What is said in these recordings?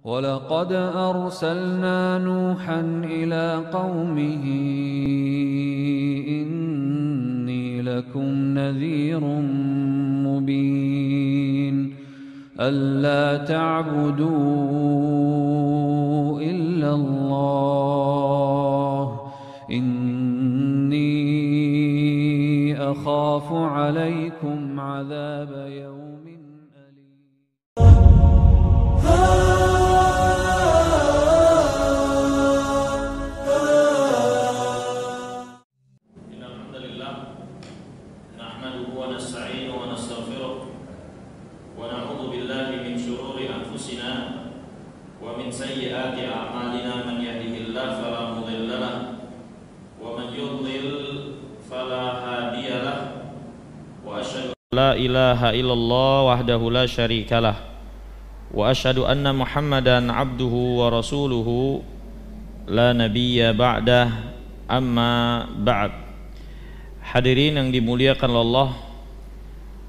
ولقد أرسلنا نوحا إلى قومه إني لكم نذير مبين ألا تعبدوا إلا الله إني أخاف عليكم عذاب يوم أليم. إن الحمد لله نحمده ونستعينه ونستغفره ونعوذ بالله من شرور أنفسنا ومن سيئات أعمالنا من يهده الله فلا مضل له ومن يضلل فلا هادي له وأشهد أن لا إله إلا الله وحده لا شريك له وأشهد أن محمدا عبده ورسوله لا نبي بعده أما بعد. Hadirin yang dimuliakan Allah,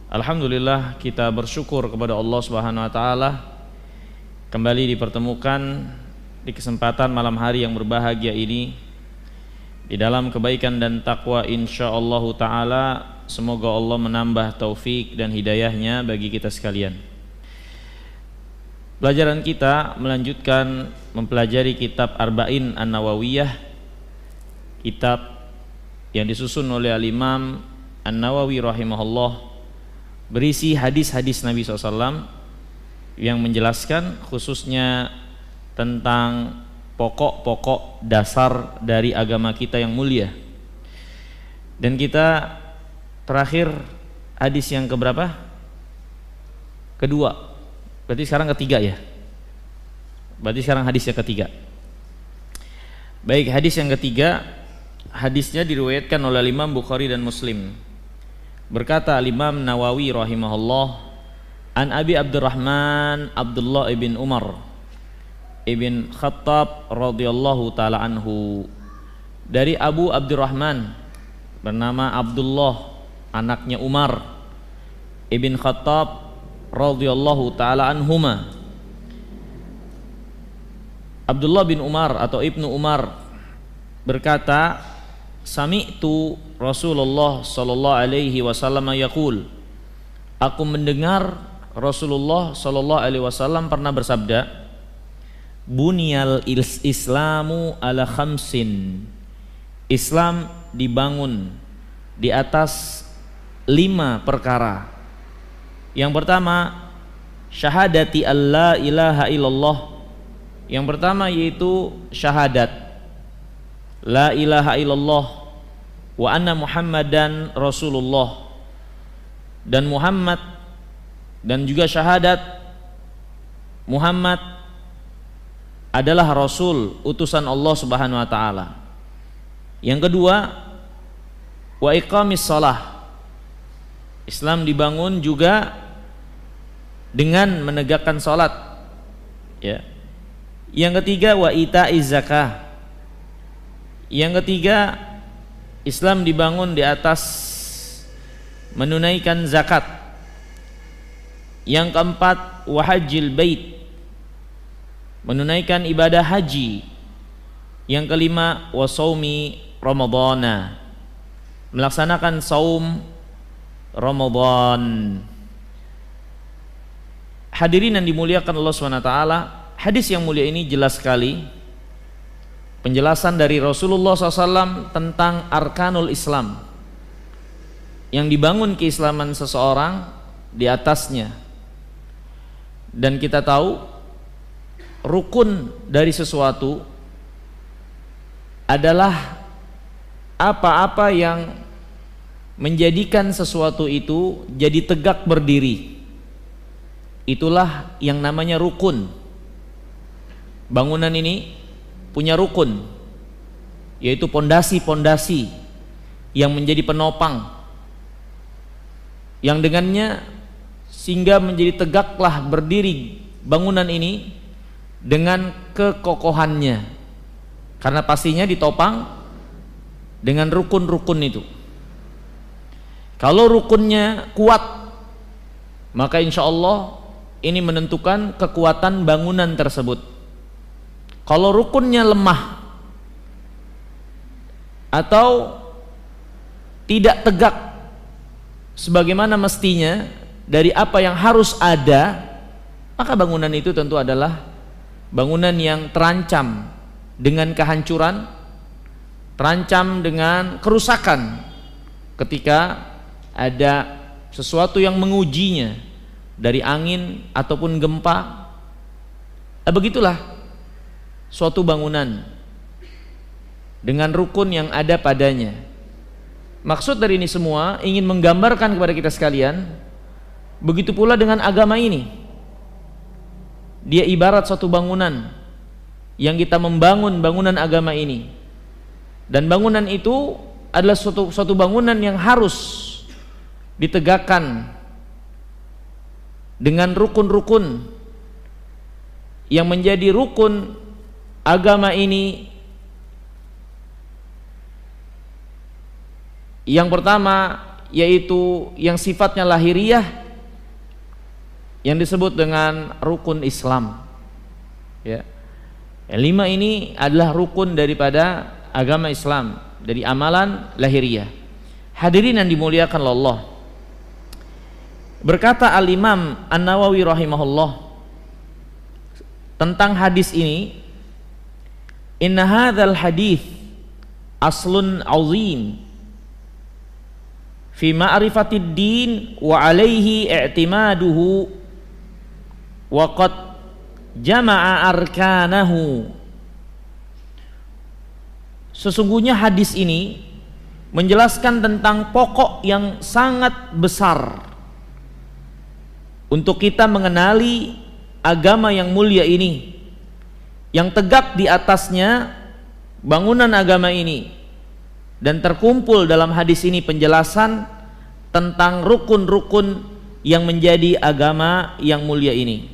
alhamdulillah kita bersyukur kepada Allah Subhanahu wa taala kembali dipertemukan di kesempatan malam hari yang berbahagia ini di dalam kebaikan dan takwa insyaallah taala. Semoga Allah menambah taufik dan hidayahnya bagi kita sekalian. Pelajaran kita melanjutkan mempelajari kitab Arba'in An-Nawawiyah, kitab yang disusun oleh Al-Imam An-Nawawi rahimahullah, berisi hadis-hadis Nabi SAW yang menjelaskan khususnya tentang pokok-pokok dasar dari agama kita yang mulia. Dan kita terakhir hadis yang keberapa? Kedua. Berarti sekarang ketiga ya? Berarti sekarang hadis yang ketiga. Baik, hadis yang ketiga, hadisnya diriwayatkan oleh Imam Bukhari dan Muslim. Berkata Imam Nawawi rahimahullah, an Abi Abdurrahman Abdullah ibn Umar ibn Khattab radhiyallahu taala anhu, dari Abu Abdurrahman bernama Abdullah, anaknya Umar ibn Khattab radhiyallahu taala anhuma. Abdullah bin Umar atau Ibnu Umar berkata, sami'tu Rasulullah sallallahu alaihi wasallam yaqul, aku mendengar Rasulullah sallallahu alaihi wasallam pernah bersabda, bunyal islamu ala khamsin, Islam dibangun di atas 5 perkara. Yang pertama, syahadati alla ilaha illallah. Yang pertama yaitu syahadat la ilaha illallah wa anna muhammadan rasulullah, dan Muhammad, dan juga syahadat Muhammad adalah rasul, utusan Allah Subhanahu wa taala. Yang kedua, wa iqamis shalah, Islam dibangun juga dengan menegakkan salat, ya. Yang ketiga, wa ita'iz zakah. Yang ketiga, Islam dibangun di atas menunaikan zakat. Yang keempat, wa hajjil bait, menunaikan ibadah haji. Yang kelima, wa shaumi ramadhana, melaksanakan saum Ramadan. Hadirin yang dimuliakan Allah SWT, hadis yang mulia ini jelas sekali penjelasan dari Rasulullah SAW tentang arkanul Islam, yang dibangun keislaman seseorang di atasnya. Dan kita tahu rukun dari sesuatu adalah apa-apa yang menjadikan sesuatu itu jadi tegak berdiri. Itulah yang namanya rukun. Bangunan ini punya rukun, yaitu pondasi-pondasi yang menjadi penopang, yang dengannya sehingga menjadi tegaklah berdiri bangunan ini dengan kekokohannya, karena pastinya ditopang dengan rukun-rukun itu. Kalau rukunnya kuat, maka insya Allah ini menentukan kekuatan bangunan tersebut. Kalau rukunnya lemah atau tidak tegak sebagaimana mestinya dari apa yang harus ada, maka bangunan itu tentu adalah bangunan yang terancam dengan kehancuran, terancam dengan kerusakan ketika ada sesuatu yang mengujinya dari angin ataupun gempa. Begitulah suatu bangunan dengan rukun yang ada padanya. Maksud dari ini semua ingin menggambarkan kepada kita sekalian, begitu pula dengan agama ini. Dia ibarat suatu bangunan yang kita membangun bangunan agama ini, dan bangunan itu adalah suatu bangunan yang harus ditegakkan dengan rukun-rukun yang menjadi rukun agama ini. Yang pertama yaitu yang sifatnya lahiriah, yang disebut dengan rukun Islam, ya. Yang 5 ini adalah rukun daripada agama Islam, dari amalan lahiriah. Hadirin yang dimuliakan Allah, berkata Al-Imam An-Nawawi rahimahullah tentang hadis ini, inna hadzal hadits aslun azim fi ma'rifatid din wa alaihi i'timaduhu wa qad jama'a arkanahu. Sesungguhnya hadis ini menjelaskan tentang pokok yang sangat besar untuk kita mengenali agama yang mulia ini, yang tegak di atasnya bangunan agama ini. Dan terkumpul dalam hadis ini penjelasan tentang rukun-rukun yang menjadi agama yang mulia ini.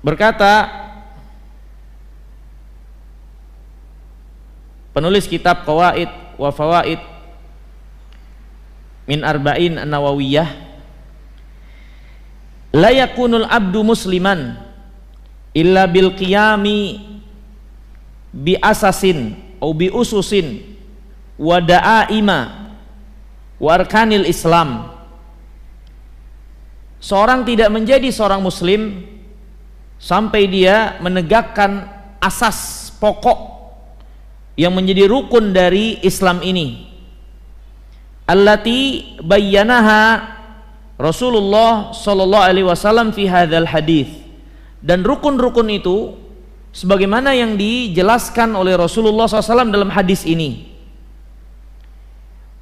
Berkata penulis kitab Qawaid wa Fawaid min Arba'in An-Nawawiyah, la yakunul abdu musliman illa bil qiyami bi asasin au bi ususin wa da'aima wa arkanil Islam. Seorang tidak menjadi seorang muslim sampai dia menegakkan asas pokok yang menjadi rukun dari Islam ini, allati bayyanaha Rasulullah sallallahu alaihi wasallam fi hadzal hadis. Dan rukun-rukun itu sebagaimana yang dijelaskan oleh Rasulullah SAW dalam hadis ini.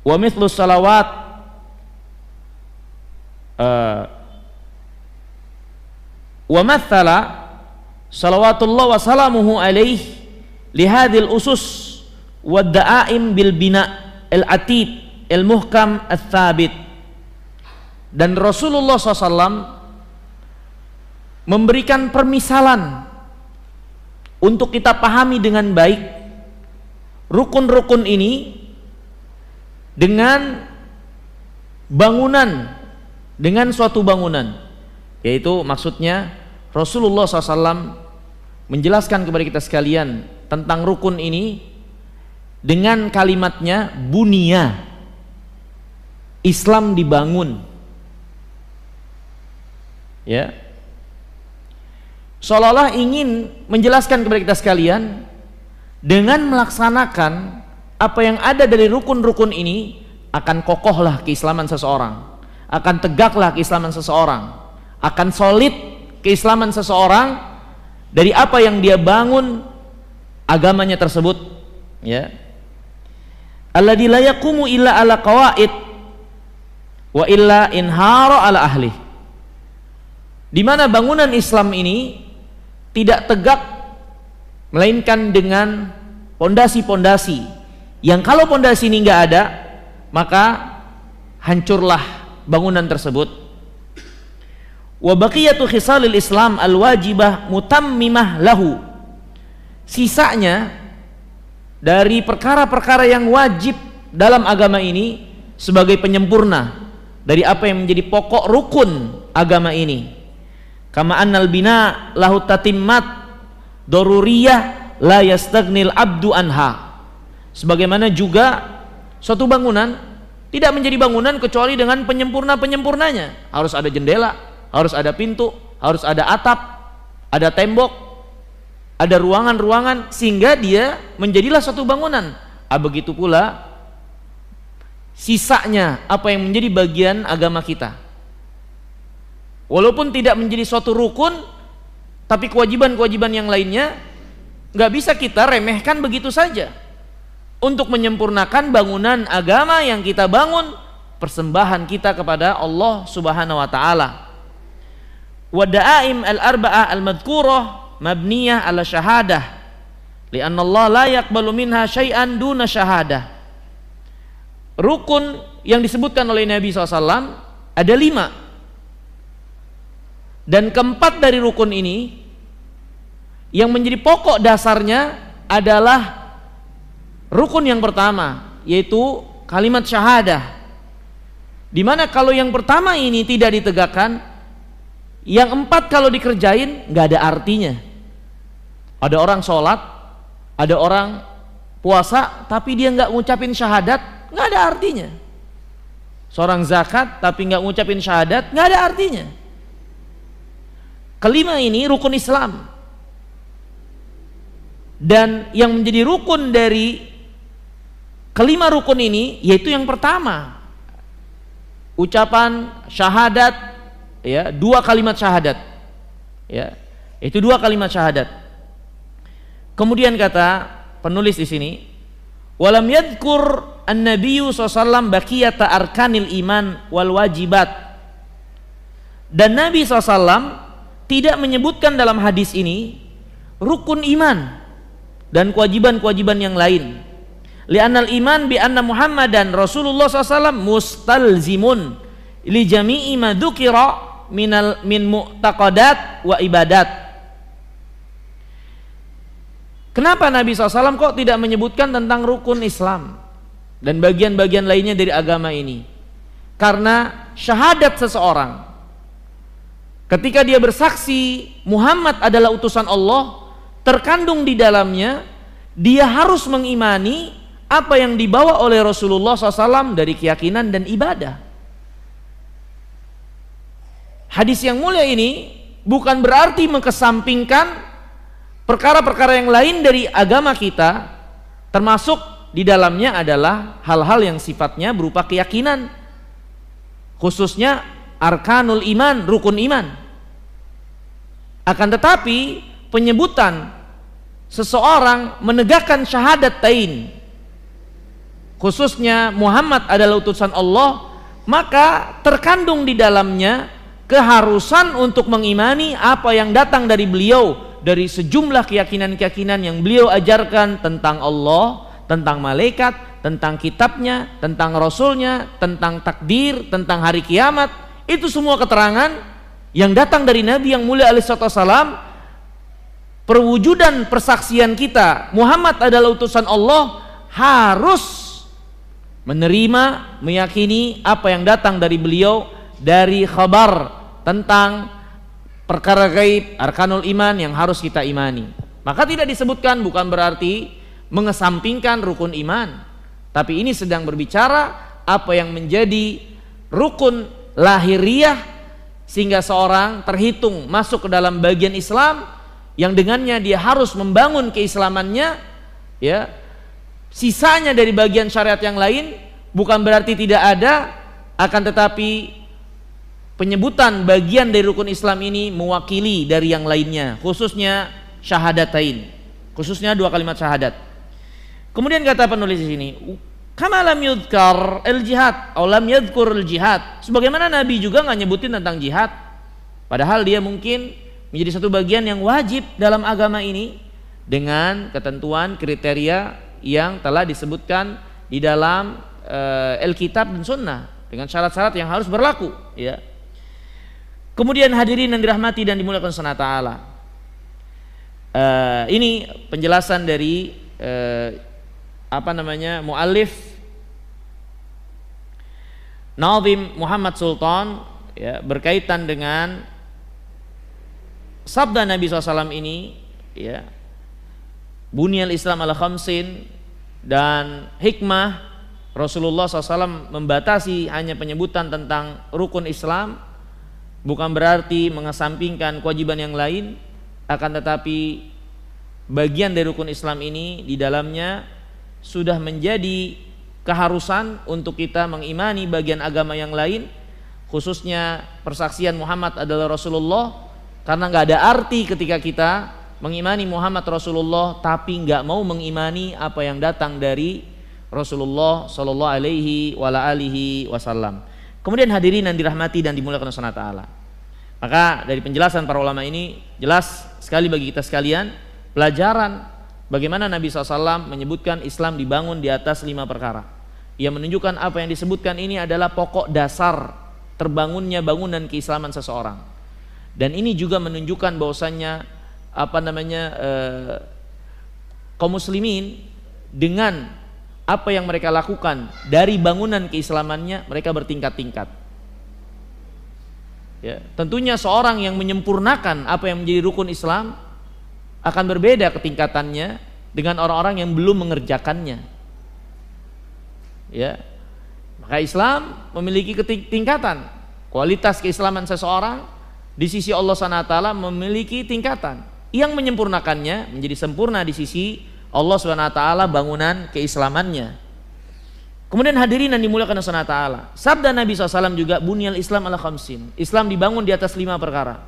Wa mithlu salawat wa mathala salawatullah wa salamuhu alaih lihadil usus wa da'aim bil bina al-atid al-muhkam al-thabit. Dan Rasulullah SAW memberikan permisalan untuk kita pahami dengan baik rukun-rukun ini dengan bangunan, dengan suatu bangunan, yaitu maksudnya Rasulullah SAW menjelaskan kepada kita sekalian tentang rukun ini dengan kalimatnya bunia, Islam dibangun, ya, seolah-olah ingin menjelaskan kepada kita sekalian, dengan melaksanakan apa yang ada dari rukun-rukun ini akan kokohlah keislaman seseorang, akan tegaklah keislaman seseorang, akan solid keislaman seseorang dari apa yang dia bangun agamanya tersebut, ya. Alladzi la yaqumu illa ala qawaid wa illa inhara ala ahli. Di mana bangunan Islam ini tidak tegak melainkan dengan pondasi-pondasi yang kalau pondasi ini enggak ada maka hancurlah bangunan tersebut. Wa baqiyatu khisalil Islam al-wajibah mutammimah lahu. Sisanya dari perkara-perkara yang wajib dalam agama ini sebagai penyempurna dari apa yang menjadi pokok rukun agama ini. Kama annal bina lahu tatimmat daruriyah la yastaghnil abdu anha. Sebagaimana juga suatu bangunan tidak menjadi bangunan kecuali dengan penyempurna-penyempurnanya. Harus ada jendela, harus ada pintu, harus ada atap, ada tembok, ada ruangan-ruangan, sehingga dia menjadilah suatu bangunan. Begitu pula sisanya apa yang menjadi bagian agama kita. Walaupun tidak menjadi suatu rukun, tapi kewajiban-kewajiban yang lainnya nggak bisa kita remehkan begitu saja. Untuk menyempurnakan bangunan agama yang kita bangun, persembahan kita kepada Allah Subhanahu wa taala. Wa da'aim al-arba'ah al-madhkurah mabniyah ala syahadah. Li'anna Allah la yaqbalu minha syai'an duna syahadah. Rukun yang disebutkan oleh Nabi SAW ada 5. Dan keempat dari rukun ini yang menjadi pokok dasarnya adalah rukun yang pertama, yaitu kalimat syahadah. Dimana kalau yang pertama ini tidak ditegakkan, yang 4 kalau dikerjain nggak ada artinya. Ada orang sholat, ada orang puasa, tapi dia nggak ngucapin syahadat, nggak ada artinya. Seorang zakat tapi nggak ngucapin syahadat, nggak ada artinya. Kelima ini rukun Islam. Dan yang menjadi rukun dari kelima rukun ini yaitu yang pertama, ucapan syahadat, ya, 2 kalimat syahadat, ya, itu 2 kalimat syahadat. Kemudian kata penulis di sini, walam yadhkur an-nabiyyu sallallahu baqiyata arkanil iman wal wajibat. Dan Nabi SAW tidak menyebutkan dalam hadis ini rukun iman dan kewajiban-kewajiban yang lain. Li'annal iman bi anna Muhammadan Rasulullah SAW mustalzimun li jami'i ma dzukira min mu'taqadat wa ibadat. Kenapa Nabi SAW kok tidak menyebutkan tentang rukun Islam dan bagian-bagian lainnya dari agama ini? Karena syahadat seseorang ketika dia bersaksi Muhammad adalah utusan Allah, terkandung di dalamnya dia harus mengimani apa yang dibawa oleh Rasulullah SAW dari keyakinan dan ibadah. Hadis yang mulia ini bukan berarti mengesampingkan perkara-perkara yang lain dari agama kita, termasuk di dalamnya adalah hal-hal yang sifatnya berupa keyakinan, khususnya arkanul iman, rukun iman. Akan tetapi penyebutan seseorang menegakkan syahadatain, khususnya Muhammad adalah utusan Allah, maka terkandung di dalamnya keharusan untuk mengimani apa yang datang dari beliau, dari sejumlah keyakinan-keyakinan yang beliau ajarkan tentang Allah, tentang malaikat, tentang kitabnya, tentang rasulnya, tentang takdir, tentang hari kiamat. Itu semua keterangan yang datang dari Nabi yang mulia alaihissalam. Perwujudan persaksian kita Muhammad adalah utusan Allah harus menerima, meyakini apa yang datang dari beliau dari khabar tentang perkara gaib, arkanul iman yang harus kita imani. Maka tidak disebutkan bukan berarti mengesampingkan rukun iman, tapi ini sedang berbicara apa yang menjadi rukun lahiriah sehingga seorang terhitung masuk ke dalam bagian Islam yang dengannya dia harus membangun keislamannya, ya. Sisanya dari bagian syariat yang lain bukan berarti tidak ada, akan tetapi penyebutan bagian dari rukun Islam ini mewakili dari yang lainnya, khususnya syahadatain, khususnya 2 kalimat syahadat. Kemudian kata penulis di sini, kama lam yudhkar al-jihad atau lam yadhkur al-jihad, sebagaimana Nabi juga nggak nyebutin tentang jihad, padahal dia mungkin menjadi satu bagian yang wajib dalam agama ini dengan ketentuan kriteria yang telah disebutkan di dalam Alkitab dan Sunnah dengan syarat-syarat yang harus berlaku, ya. Kemudian hadirin yang dirahmati dan dimuliakan Allah Ta'ala, ini penjelasan dari muallif. Nazim Muhammad Sultan ya, berkaitan dengan sabda Nabi SAW ini ya, Bunyal Islam ala khamsin, dan hikmah Rasulullah SAW membatasi hanya penyebutan tentang rukun Islam bukan berarti mengesampingkan kewajiban yang lain, akan tetapi bagian dari rukun Islam ini di dalamnya sudah menjadi keharusan untuk kita mengimani bagian agama yang lain, khususnya persaksian Muhammad adalah Rasulullah, karena nggak ada arti ketika kita mengimani Muhammad Rasulullah tapi nggak mau mengimani apa yang datang dari Rasulullah Shallallahu Alaihi Wasallam. Kemudian hadirin yang dirahmati dan dimuliakan Allah Subhanahu wa taala. Maka dari penjelasan para ulama ini jelas sekali bagi kita sekalian pelajaran bagaimana Nabi SAW menyebutkan Islam dibangun di atas 5 perkara. Ia menunjukkan apa yang disebutkan ini adalah pokok dasar terbangunnya bangunan keislaman seseorang. Dan ini juga menunjukkan bahwasannya kaum muslimin dengan apa yang mereka lakukan dari bangunan keislamannya mereka bertingkat-tingkat. Ya, tentunya seorang yang menyempurnakan apa yang menjadi rukun Islam akan berbeda ketingkatannya dengan orang-orang yang belum mengerjakannya. Ya, maka Islam memiliki tingkatan. Kualitas keislaman seseorang di sisi Allah SWT memiliki tingkatan. Yang menyempurnakannya menjadi sempurna di sisi Allah SWT bangunan keislamannya. Kemudian hadirin yang dimuliakan Allah SWT, sabda Nabi SAW juga bunyal Islam ala khamsin, Islam dibangun di atas 5 perkara.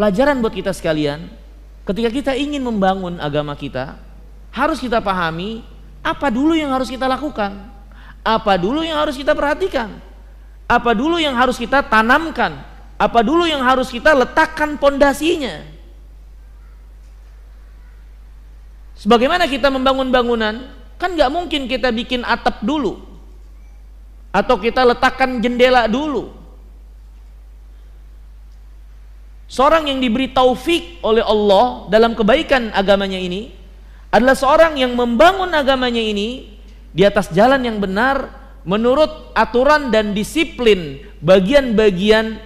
Pelajaran buat kita sekalian, ketika kita ingin membangun agama kita, harus kita pahami apa dulu yang harus kita lakukan, apa dulu yang harus kita perhatikan, apa dulu yang harus kita tanamkan, apa dulu yang harus kita letakkan pondasinya. Sebagaimana kita membangun bangunan, kan nggak mungkin kita bikin atap dulu atau kita letakkan jendela dulu. Seorang yang diberi taufik oleh Allah dalam kebaikan agamanya ini adalah seorang yang membangun agamanya ini di atas jalan yang benar menurut aturan dan disiplin bagian-bagian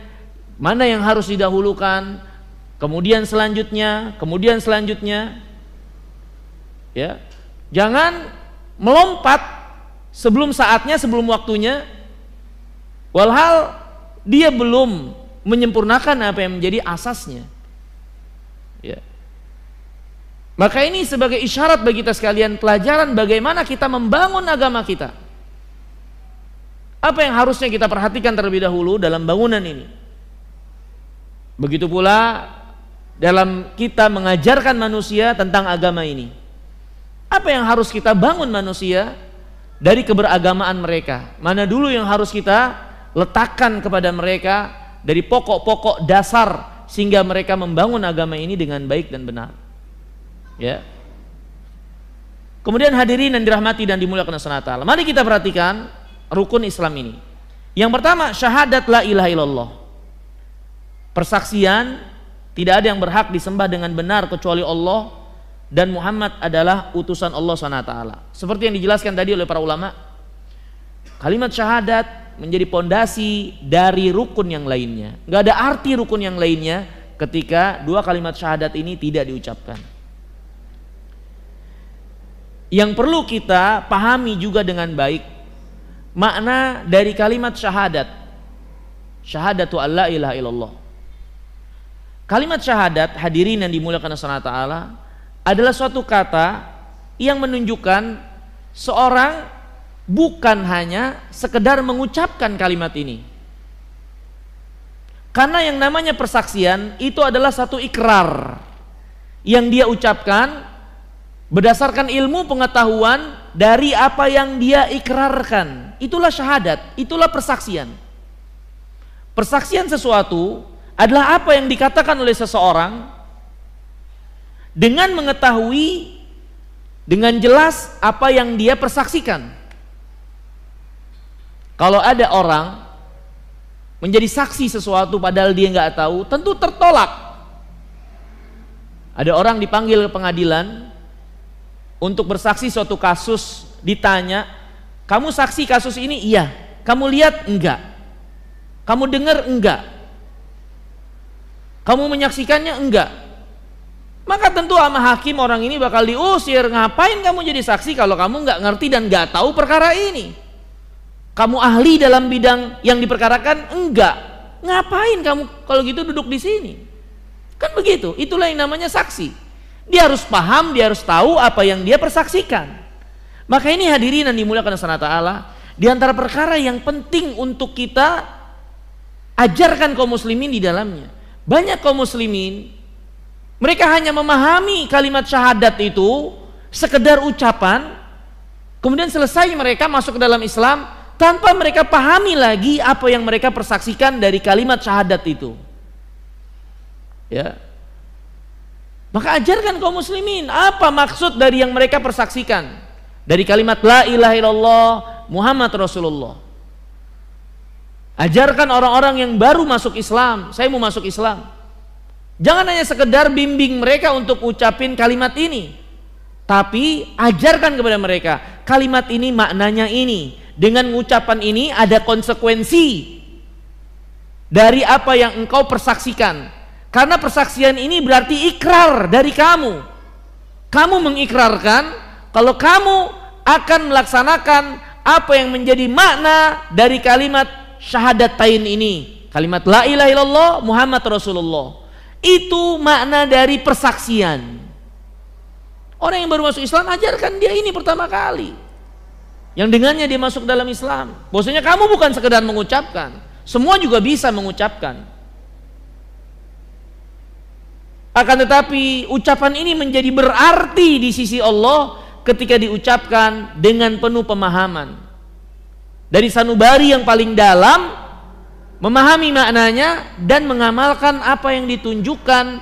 mana yang harus didahulukan, kemudian selanjutnya, ya. Jangan melompat sebelum saatnya, sebelum waktunya, walhal dia belum menyempurnakan apa yang menjadi asasnya. Ya. Maka ini sebagai isyarat bagi kita sekalian, pelajaran bagaimana kita membangun agama kita. Apa yang harusnya kita perhatikan terlebih dahulu dalam bangunan ini. Begitu pula dalam kita mengajarkan manusia tentang agama ini. Apa yang harus kita bangun manusia dari keberagamaan mereka? Mana dulu yang harus kita letakkan kepada mereka dari pokok-pokok dasar sehingga mereka membangun agama ini dengan baik dan benar. Ya. Kemudian hadirin yang dirahmati dan dimuliakan Allah Ta'ala, mari kita perhatikan rukun Islam ini. Yang pertama, syahadat la ilaha illallah. Persaksian tidak ada yang berhak disembah dengan benar kecuali Allah, dan Muhammad adalah utusan Allah SWT. Seperti yang dijelaskan tadi oleh para ulama, kalimat syahadat menjadi pondasi dari rukun yang lainnya. Gak ada arti rukun yang lainnya ketika 2 kalimat syahadat ini tidak diucapkan. Yang perlu kita pahami juga dengan baik makna dari kalimat syahadat. Syahadatu alla ilaha illallah. Kalimat syahadat, hadirin yang dimuliakan Allah SWT, adalah suatu kata yang menunjukkan seorang bukan hanya sekedar mengucapkan kalimat ini. Karena yang namanya persaksian itu adalah satu ikrar yang dia ucapkan berdasarkan ilmu pengetahuan dari apa yang dia ikrarkan. Itulah syahadat, itulah persaksian. Persaksian sesuatu adalah apa yang dikatakan oleh seseorang dengan mengetahui dengan jelas apa yang dia persaksikan. Kalau ada orang menjadi saksi sesuatu padahal dia nggak tahu, tentu tertolak. Ada orang dipanggil ke pengadilan untuk bersaksi suatu kasus, ditanya, kamu saksi kasus ini? Iya. Kamu lihat? Enggak. Kamu dengar? Enggak. Kamu menyaksikannya? Enggak. Maka tentu sama hakim orang ini bakal diusir. Ngapain kamu jadi saksi kalau kamu nggak ngerti dan nggak tahu perkara ini? Kamu ahli dalam bidang yang diperkarakan? Enggak. Ngapain kamu kalau gitu duduk di sini? Kan begitu. Itulah yang namanya saksi. Dia harus paham, dia harus tahu apa yang dia persaksikan. Maka ini hadirin yang dimuliakan Allah Ta'ala, di antara perkara yang penting untuk kita ajarkan kaum muslimin di dalamnya. Banyak kaum muslimin mereka hanya memahami kalimat syahadat itu sekedar ucapan, kemudian selesai mereka masuk ke dalam Islam tanpa mereka pahami lagi apa yang mereka persaksikan dari kalimat syahadat itu. Ya. Maka ajarkan kaum muslimin apa maksud dari yang mereka persaksikan dari kalimat la ilaha illallah Muhammad Rasulullah. Ajarkan orang-orang yang baru masuk Islam, saya mau masuk Islam. Jangan hanya sekedar bimbing mereka untuk ucapin kalimat ini, tapi ajarkan kepada mereka kalimat ini maknanya ini. Dengan ucapan ini ada konsekuensi dari apa yang engkau persaksikan. Karena persaksian ini berarti ikrar dari kamu. Kamu mengikrarkan kalau kamu akan melaksanakan apa yang menjadi makna dari kalimat syahadatain ini, kalimat la ilaha illallah Muhammad Rasulullah. Itu makna dari persaksian. Orang yang baru masuk Islam, ajarkan dia ini pertama kali, yang dengannya dia masuk dalam Islam. Bahwasanya kamu bukan sekedar mengucapkan, semua juga bisa mengucapkan. Akan tetapi ucapan ini menjadi berarti di sisi Allah ketika diucapkan dengan penuh pemahaman. Dari sanubari yang paling dalam, memahami maknanya dan mengamalkan apa yang ditunjukkan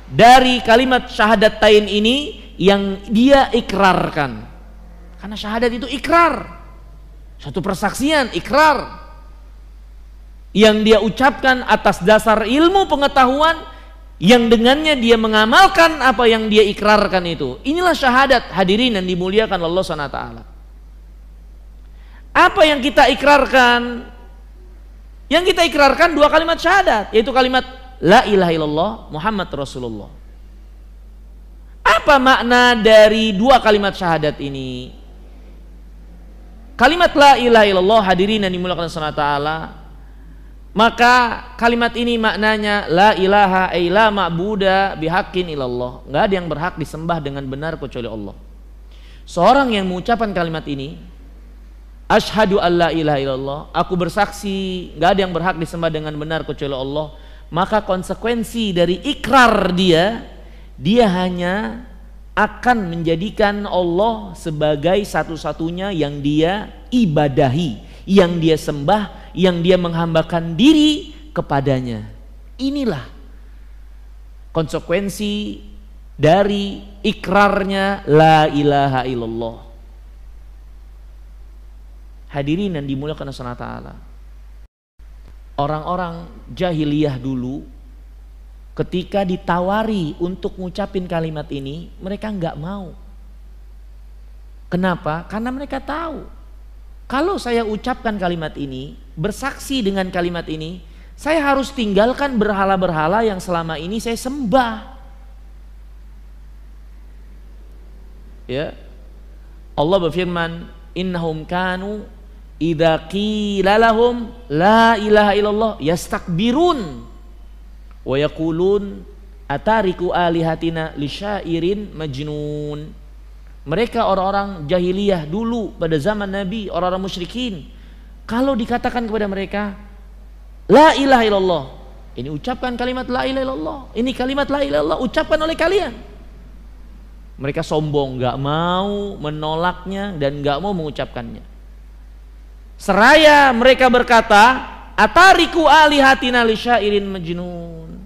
dari kalimat syahadatain ini yang dia ikrarkan. Karena syahadat itu ikrar, satu persaksian, ikrar yang dia ucapkan atas dasar ilmu pengetahuan yang dengannya dia mengamalkan apa yang dia ikrarkan itu. Inilah syahadat, hadirin yang dimuliakan Allah SWT. Apa yang kita ikrarkan? Yang kita ikrarkan dua kalimat syahadat, yaitu kalimat la ilaha illallah Muhammad Rasulullah. Apa makna dari dua kalimat syahadat ini? Kalimat la ilaha illallah, hadirin yang dimuliakan Allah Ta'ala, maka kalimat ini maknanya la ilaha illa ma'buda bihaqqin illallah. Enggak ada yang berhak disembah dengan benar kecuali Allah. Seorang yang mengucapkan kalimat ini, asyhadu alla ilaha illallah, aku bersaksi enggak ada yang berhak disembah dengan benar kecuali Allah, maka konsekuensi dari ikrar dia hanya akan menjadikan Allah sebagai satu-satunya yang dia ibadahi, yang dia sembah, yang dia menghambakan diri kepadanya. Inilah konsekuensi dari ikrarnya la ilaha illallah. Hadirin yang dimuliakan Allah Ta'ala, orang-orang jahiliyah dulu ketika ditawari untuk ngucapin kalimat ini, mereka nggak mau. Kenapa? Karena mereka tahu kalau saya ucapkan kalimat ini, bersaksi dengan kalimat ini, saya harus tinggalkan berhala-berhala yang selama ini saya sembah. Ya, Allah berfirman, innahum kanu idza qila lahum la ilaha illallah yastakbirun wa yaqulun atariku alihatina lisyairin majnun. Mereka orang-orang jahiliyah dulu pada zaman Nabi, orang-orang musyrikin, kalau dikatakan kepada mereka la ilaha illallah, ini ucapkan kalimat la ilaha illallah, ini kalimat la ilaha illallah ucapkan oleh kalian, mereka sombong, gak mau menolaknya dan gak mau mengucapkannya. Seraya mereka berkata, atariku alihatina lisyairin majnun.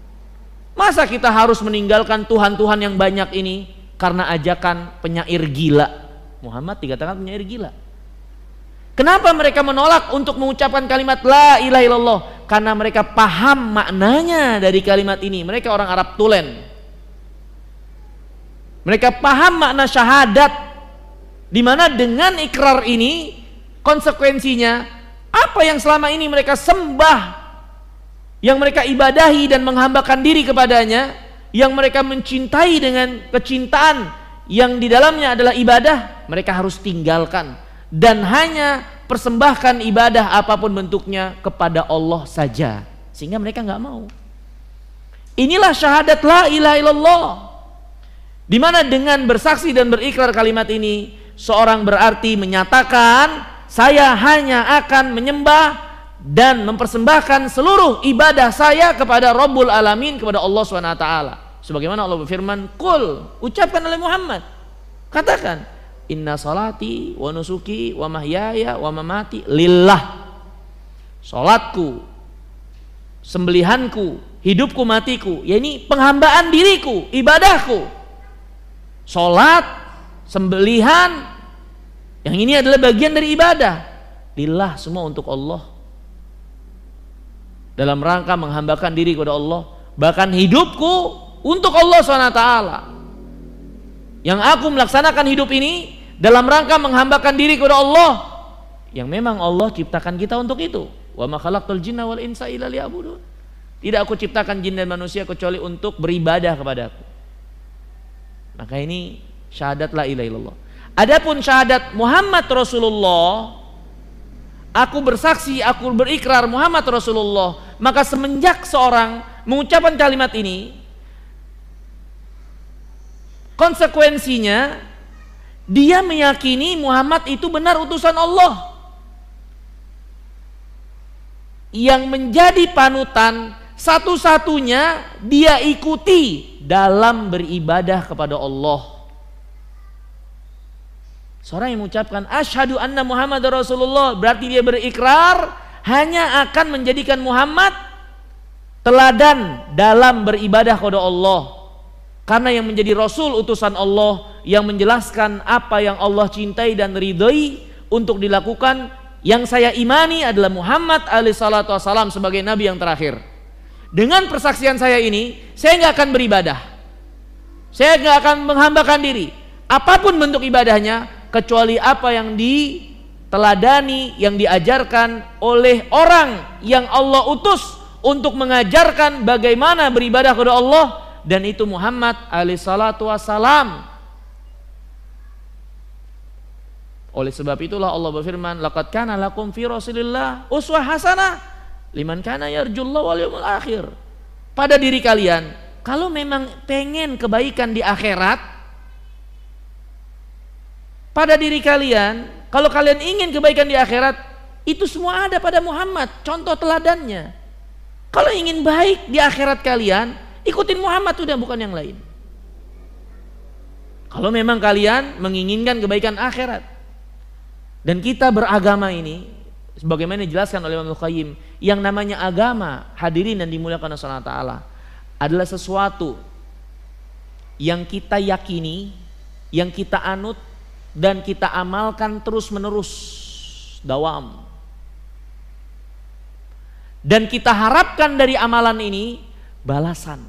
Masa kita harus meninggalkan Tuhan-Tuhan yang banyak ini karena ajakan penyair gila? Muhammad dikatakan penyair gila. Kenapa mereka menolak untuk mengucapkan kalimat la ilaha illallah? Karena mereka paham maknanya dari kalimat ini. Mereka orang Arab tulen. Mereka paham makna syahadat, di mana dengan ikrar ini konsekuensinya Apa yang selama ini mereka sembah, yang mereka ibadahi dan menghambakan diri kepadanya, yang mereka mencintai dengan kecintaan yang di dalamnya adalah ibadah, mereka harus tinggalkan dan hanya persembahkan ibadah apapun bentuknya kepada Allah saja, sehingga mereka nggak mau. Inilah syahadat la ilaha illallah, di mana dengan bersaksi dan berikrar kalimat ini, seorang berarti menyatakan saya hanya akan menyembah dan mempersembahkan seluruh ibadah saya kepada Rabbul Alamin, kepada Allah SWT. Sebagaimana Allah berfirman, "Qul," ucapkan oleh Muhammad, katakan, "Inna salati wa nusuki wa mahyaya wa mamati lillah." Salatku, sembelihanku, hidupku, matiku, yakni penghambaan diriku, ibadahku. Salat, sembelihan, yang ini adalah bagian dari ibadah. Lillah, semua untuk Allah. Dalam rangka menghambakan diri kepada Allah. Bahkan hidupku untuk Allah SWT. Yang aku melaksanakan hidup ini dalam rangka menghambakan diri kepada Allah, yang memang Allah ciptakan kita untuk itu. Wa ma khalaqtul jinna wal insa illa liya'budun. Tidak aku ciptakan jin dan manusia kecuali untuk beribadah kepadaku. Maka ini syahadat la ilaha illallah. Adapun syahadat Muhammad Rasulullah, aku bersaksi, aku berikrar Muhammad Rasulullah, maka semenjak seorang mengucapkan kalimat ini, konsekuensinya dia meyakini Muhammad itu benar utusan Allah yang menjadi panutan satu-satunya dia ikuti dalam beribadah kepada Allah. Seorang yang mengucapkan asyhadu anna Muhammad Rasulullah berarti dia berikrar hanya akan menjadikan Muhammad teladan dalam beribadah kepada Allah. Karena yang menjadi Rasul utusan Allah yang menjelaskan apa yang Allah cintai dan ridhoi untuk dilakukan, yang saya imani adalah Muhammad alaihi salatu wassalam sebagai Nabi yang terakhir. Dengan persaksian saya ini, saya nggak akan beribadah, saya nggak akan menghambakan diri apapun bentuk ibadahnya kecuali apa yang diteladani, yang diajarkan oleh orang yang Allah utus untuk mengajarkan bagaimana beribadah kepada Allah, dan itu Muhammad alaihi salatu wassalam. Oleh sebab itulah Allah berfirman, laqad kana lakum fi Rasulillah uswah hasanah liman kana yarjullaha wal yawmal akhir. Pada diri kalian, kalau memang pengen kebaikan di akhirat, pada diri kalian, kalau kalian ingin kebaikan di akhirat, itu semua ada pada Muhammad, contoh teladannya. Kalau ingin baik di akhirat kalian, ikutin Muhammad udah, bukan yang lain. Kalau memang kalian menginginkan kebaikan akhirat. Dan kita beragama ini, sebagaimana dijelaskan oleh Imam Al-Qayyim, yang namanya agama, hadirin dan dimuliakan Allah Subhanahu wa taala, adalah sesuatu yang kita yakini, yang kita anut dan kita amalkan terus-menerus, dawam. Dan kita harapkan dari amalan ini balasan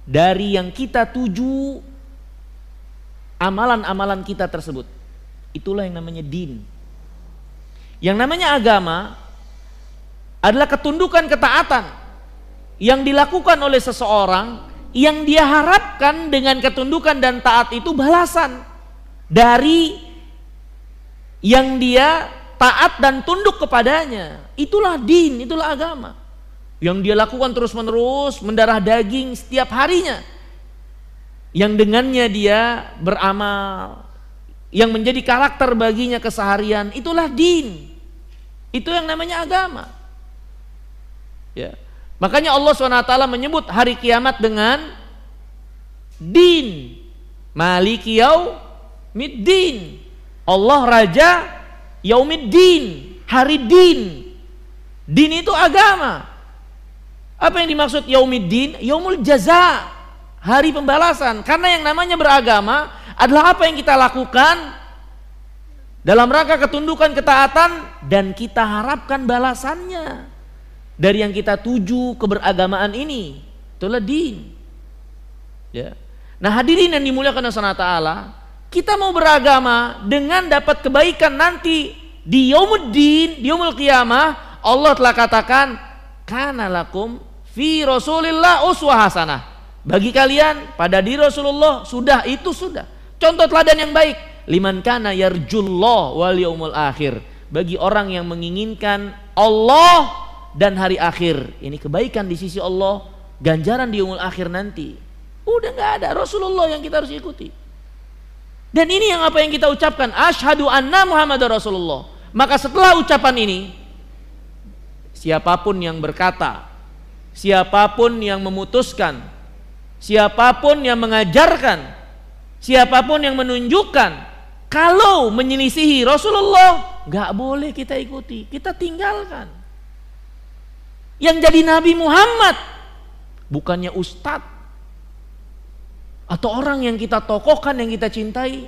dari yang kita tuju, amalan-amalan kita tersebut. Itulah yang namanya din. Yang namanya agama adalah ketundukan, ketaatan yang dilakukan oleh seseorang, yang dia harapkan dengan ketundukan dan taat itu balasan dari yang dia taat dan tunduk kepadanya. Itulah din, itulah agama yang dia lakukan terus-menerus, mendarah daging setiap harinya, yang dengannya dia beramal, yang menjadi karakter baginya keseharian. Itulah din, itu yang namanya agama ya. Makanya Allah SWT menyebut hari kiamat dengan din, maliki yaumiddin. Allah raja yaumiddin, hari din. Din itu agama. Apa yang dimaksud yaumiddin? Yaumul jaza, hari pembalasan. Karena yang namanya beragama adalah apa yang kita lakukan dalam rangka ketundukan, ketaatan, dan kita harapkan balasannya dari yang kita tuju keberagamaan ini. Itulah din ya. Nah hadirin yang dimuliakan Allah SWT, kita mau beragama dengan dapat kebaikan nanti di yaumuddin, di yaumul qiyamah, Allah telah katakan, kana lakum fi Rasulillah uswah hasanah. Bagi kalian pada diri Rasulullah sudah contoh teladan yang baik. Liman kana yarjullah wal yaumul akhir. Bagi orang yang menginginkan Allah dan hari akhir. Ini kebaikan di sisi Allah, ganjaran di yaumul akhir nanti. Udah nggak ada, Rasulullah yang kita harus ikuti. Dan ini yang apa yang kita ucapkan, asyhadu anna Muhammadar Rasulullah. Maka setelah ucapan ini, siapapun yang berkata, siapapun yang memutuskan, siapapun yang mengajarkan, siapapun yang menunjukkan kalau menyelisihi Rasulullah, nggak boleh kita ikuti, kita tinggalkan. Yang jadi Nabi Muhammad bukannya ustadz atau orang yang kita tokohkan, yang kita cintai.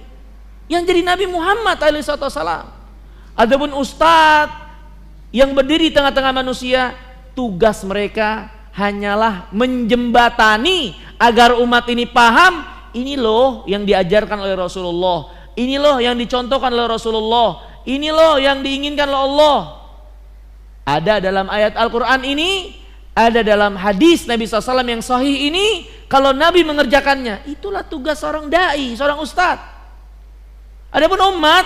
Yang jadi Nabi Muhammad alaihissalam. Adapun ustadz yang berdiri di tengah-tengah manusia, tugas mereka hanyalah menjembatani agar umat ini paham, ini loh yang diajarkan oleh Rasulullah, ini loh yang dicontohkan oleh Rasulullah, ini loh yang diinginkan oleh Allah. Ada dalam ayat Al-Quran ini, ada dalam hadis Nabi SAW yang sahih ini. Kalau Nabi mengerjakannya, itulah tugas seorang da'i, seorang ustadz. Adapun umat,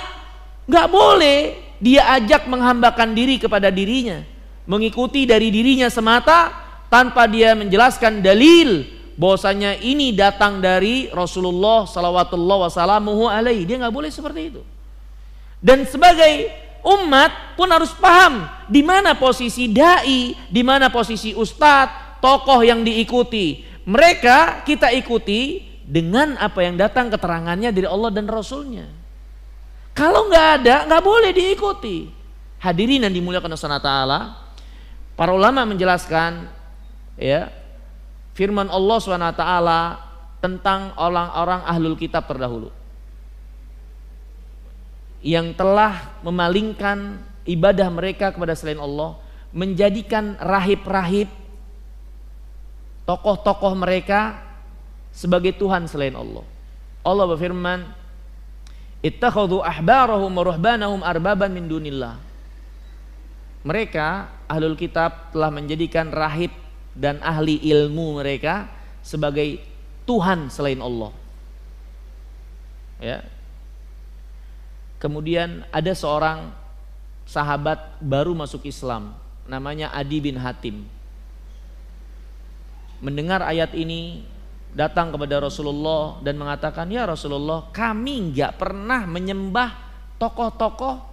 nggak boleh dia ajak menghambakan diri kepada dirinya, mengikuti dari dirinya semata tanpa dia menjelaskan dalil bahwasanya ini datang dari Rasulullah sallallahu wasallamuhu alaihi. Dia nggak boleh seperti itu. Dan sebagai umat pun harus paham di mana posisi dai, di mana posisi ustadz, tokoh yang diikuti. Mereka kita ikuti dengan apa yang datang keterangannya dari Allah dan Rasulnya. Kalau nggak ada, nggak boleh diikuti. Hadirin yang dimuliakan Allah Subhanahu wa taala, para ulama menjelaskan ya firman Allah Subhanahu wa taala tentang orang-orang ahlul kitab terdahulu yang telah memalingkan ibadah mereka kepada selain Allah, menjadikan rahib-rahib, tokoh-tokoh mereka sebagai Tuhan selain Allah. Allah berfirman, ittakhadhu ahbarahum wa ruhbanahum arbaban min dunillah. Mereka ahlul kitab telah menjadikan rahib dan ahli ilmu mereka sebagai Tuhan selain Allah. Ya. Kemudian ada seorang sahabat baru masuk Islam, namanya Adi bin Hatim. Mendengar ayat ini, datang kepada Rasulullah dan mengatakan, ya Rasulullah, kami nggak pernah menyembah tokoh-tokoh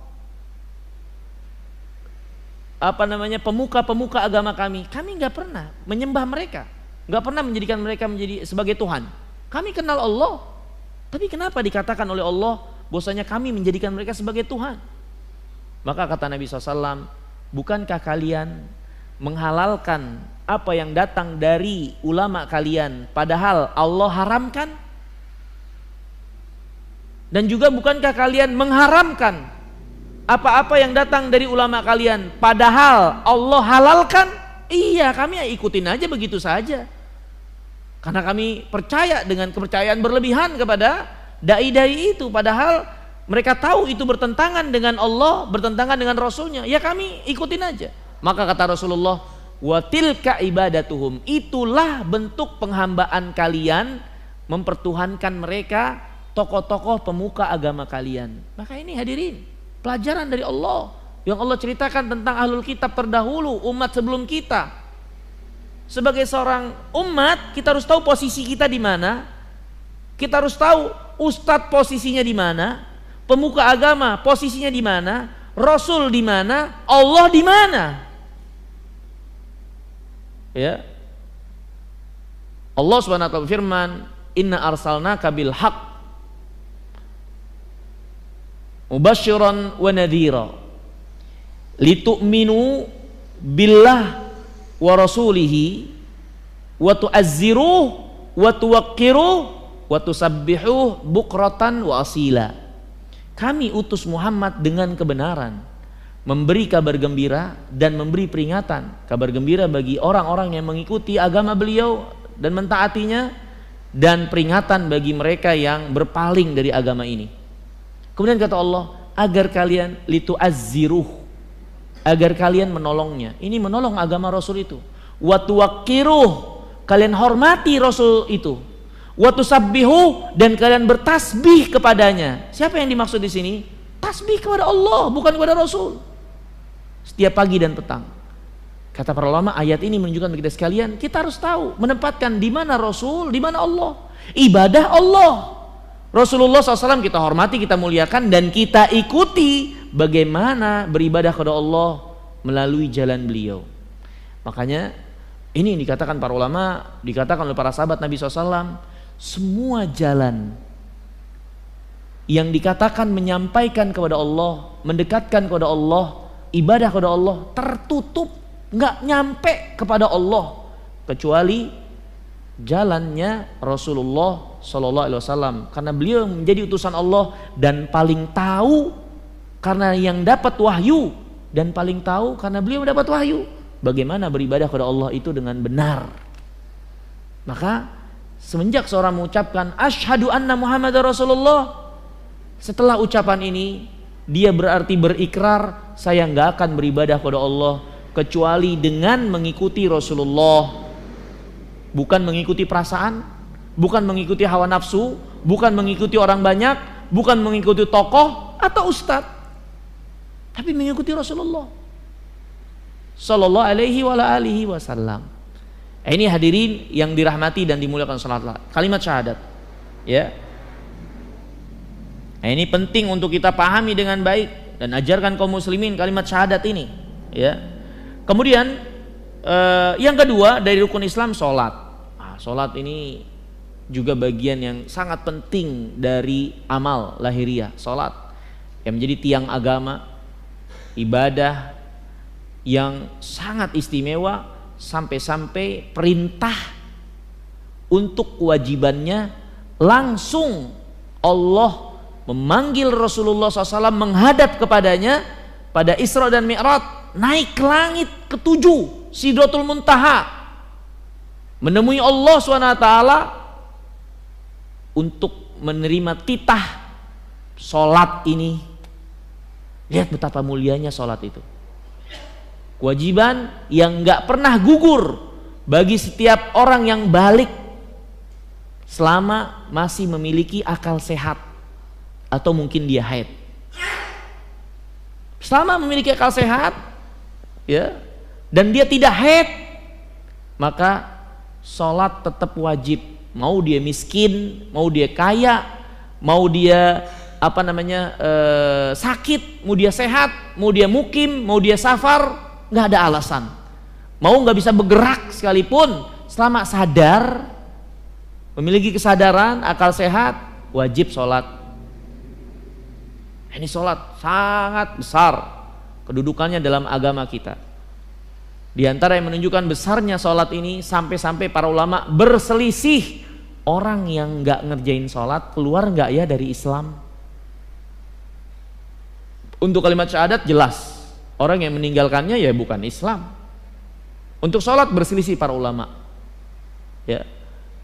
pemuka-pemuka agama kami nggak pernah menyembah mereka, nggak pernah menjadikan mereka menjadi sebagai Tuhan. Kami kenal Allah, tapi kenapa dikatakan oleh Allah bahwasanya kami menjadikan mereka sebagai Tuhan? Maka kata Nabi SAW, bukankah kalian menghalalkan apa yang datang dari ulama kalian padahal Allah haramkan? Dan juga bukankah kalian mengharamkan apa-apa yang datang dari ulama kalian padahal Allah halalkan? Iya, kami ikutin aja begitu saja, karena kami percaya dengan kepercayaan berlebihan kepada dai-dai itu, padahal mereka tahu itu bertentangan dengan Allah, bertentangan dengan Rasulnya. Ya kami ikutin aja. Maka kata Rasulullah, wa tilka ibadatuhum, itulah bentuk penghambaan kalian, mempertuhankan mereka, tokoh-tokoh pemuka agama kalian. Maka ini hadirin, pelajaran dari Allah yang Allah ceritakan tentang ahlul kitab terdahulu, umat sebelum kita. Sebagai seorang umat, kita harus tahu posisi kita di mana. Kita harus tahu ustadz posisinya di mana, pemuka agama posisinya di mana, Rasul di mana, Allah di mana. Ya, Allah Subhanahu wa taala berfirman, inna arsalnaka bil haqq mubasysyiran wa nadhira litu'minu billah wa rasulihi wa tu'azziruh wa tuwaqqiruh wa tusabbihuh bukratan wa asila. Kami utus Muhammad dengan kebenaran, memberi kabar gembira dan memberi peringatan, kabar gembira bagi orang-orang yang mengikuti agama beliau dan mentaatinya, dan peringatan bagi mereka yang berpaling dari agama ini. Kemudian kata Allah, agar kalian litu'azziruh, agar kalian menolongnya. Ini menolong agama Rasul itu. Wa tuwaqqiruh, kalian hormati Rasul itu. Wa tusabbihu, dan kalian bertasbih kepadanya. Siapa yang dimaksud di sini? Tasbih kepada Allah, bukan kepada Rasul. Setiap pagi dan petang. Kata para ulama, ayat ini menunjukkan bagi kita sekalian, kita harus tahu menempatkan di mana Rasul, di mana Allah. Ibadah Allah. Rasulullah SAW kita hormati, kita muliakan, dan kita ikuti bagaimana beribadah kepada Allah melalui jalan beliau. Makanya ini dikatakan para ulama, dikatakan oleh para sahabat Nabi SAW, semua jalan yang dikatakan menyampaikan kepada Allah, mendekatkan kepada Allah, ibadah kepada Allah, tertutup, nggak nyampe kepada Allah kecuali jalannya Rasulullah Sallallahu Alaihi Wasallam, karena beliau menjadi utusan Allah dan paling tahu karena yang dapat wahyu, dan paling tahu karena beliau dapat wahyu bagaimana beribadah kepada Allah itu dengan benar. Maka semenjak seorang mengucapkan asyhadu anna Muhammadar Rasulullah, setelah ucapan ini dia berarti berikrar, saya nggak akan beribadah kepada Allah kecuali dengan mengikuti Rasulullah. Bukan mengikuti perasaan, bukan mengikuti hawa nafsu, bukan mengikuti orang banyak, bukan mengikuti tokoh atau ustadz, tapi mengikuti Rasulullah Sallallahu Alaihi Wasallam. Ini hadirin yang dirahmati dan dimuliakan salat kalimat syahadat, ya. Ini penting untuk kita pahami dengan baik dan ajarkan kaum muslimin kalimat syahadat ini, ya. Kemudian yang kedua dari rukun Islam, sholat. Sholat ini juga bagian yang sangat penting dari amal lahiriah. Sholat yang menjadi tiang agama, ibadah yang sangat istimewa, sampai-sampai perintah untuk kewajibannya langsung Allah memanggil Rasulullah SAW menghadap kepadanya pada Isra dan Mi'raj, naik ke langit ketujuh, Sidratul Muntaha, menemui Allah SWT untuk menerima titah sholat ini. Lihat betapa mulianya sholat itu, kewajiban yang gak pernah gugur bagi setiap orang yang balik selama masih memiliki akal sehat, atau mungkin dia haid. Selama memiliki akal sehat, ya, dan dia tidak haid, maka sholat tetap wajib. Mau dia miskin, mau dia kaya, mau dia sakit, mau dia sehat, mau dia mukim, mau dia safar, nggak ada alasan. Mau nggak bisa bergerak sekalipun, selama sadar, memiliki kesadaran, akal sehat, wajib sholat. Ini sholat sangat besar kedudukannya dalam agama kita. Di antara yang menunjukkan besarnya sholat ini, sampai-sampai para ulama berselisih, orang yang nggak ngerjain sholat keluar nggak ya dari Islam? Untuk kalimat syahadat jelas, orang yang meninggalkannya ya bukan Islam. Untuk sholat berselisih para ulama, ya,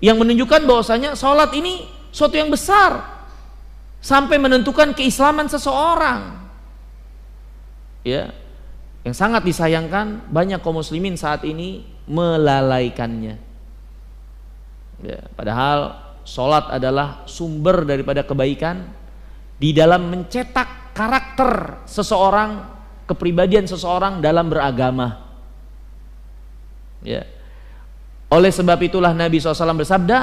yang menunjukkan bahwasanya sholat ini suatu yang besar sampai menentukan keislaman seseorang, ya. Yang sangat disayangkan banyak kaum muslimin saat ini melalaikannya, ya, padahal sholat adalah sumber daripada kebaikan di dalam mencetak karakter seseorang, kepribadian seseorang dalam beragama, ya. Oleh sebab itulah Nabi SAW bersabda,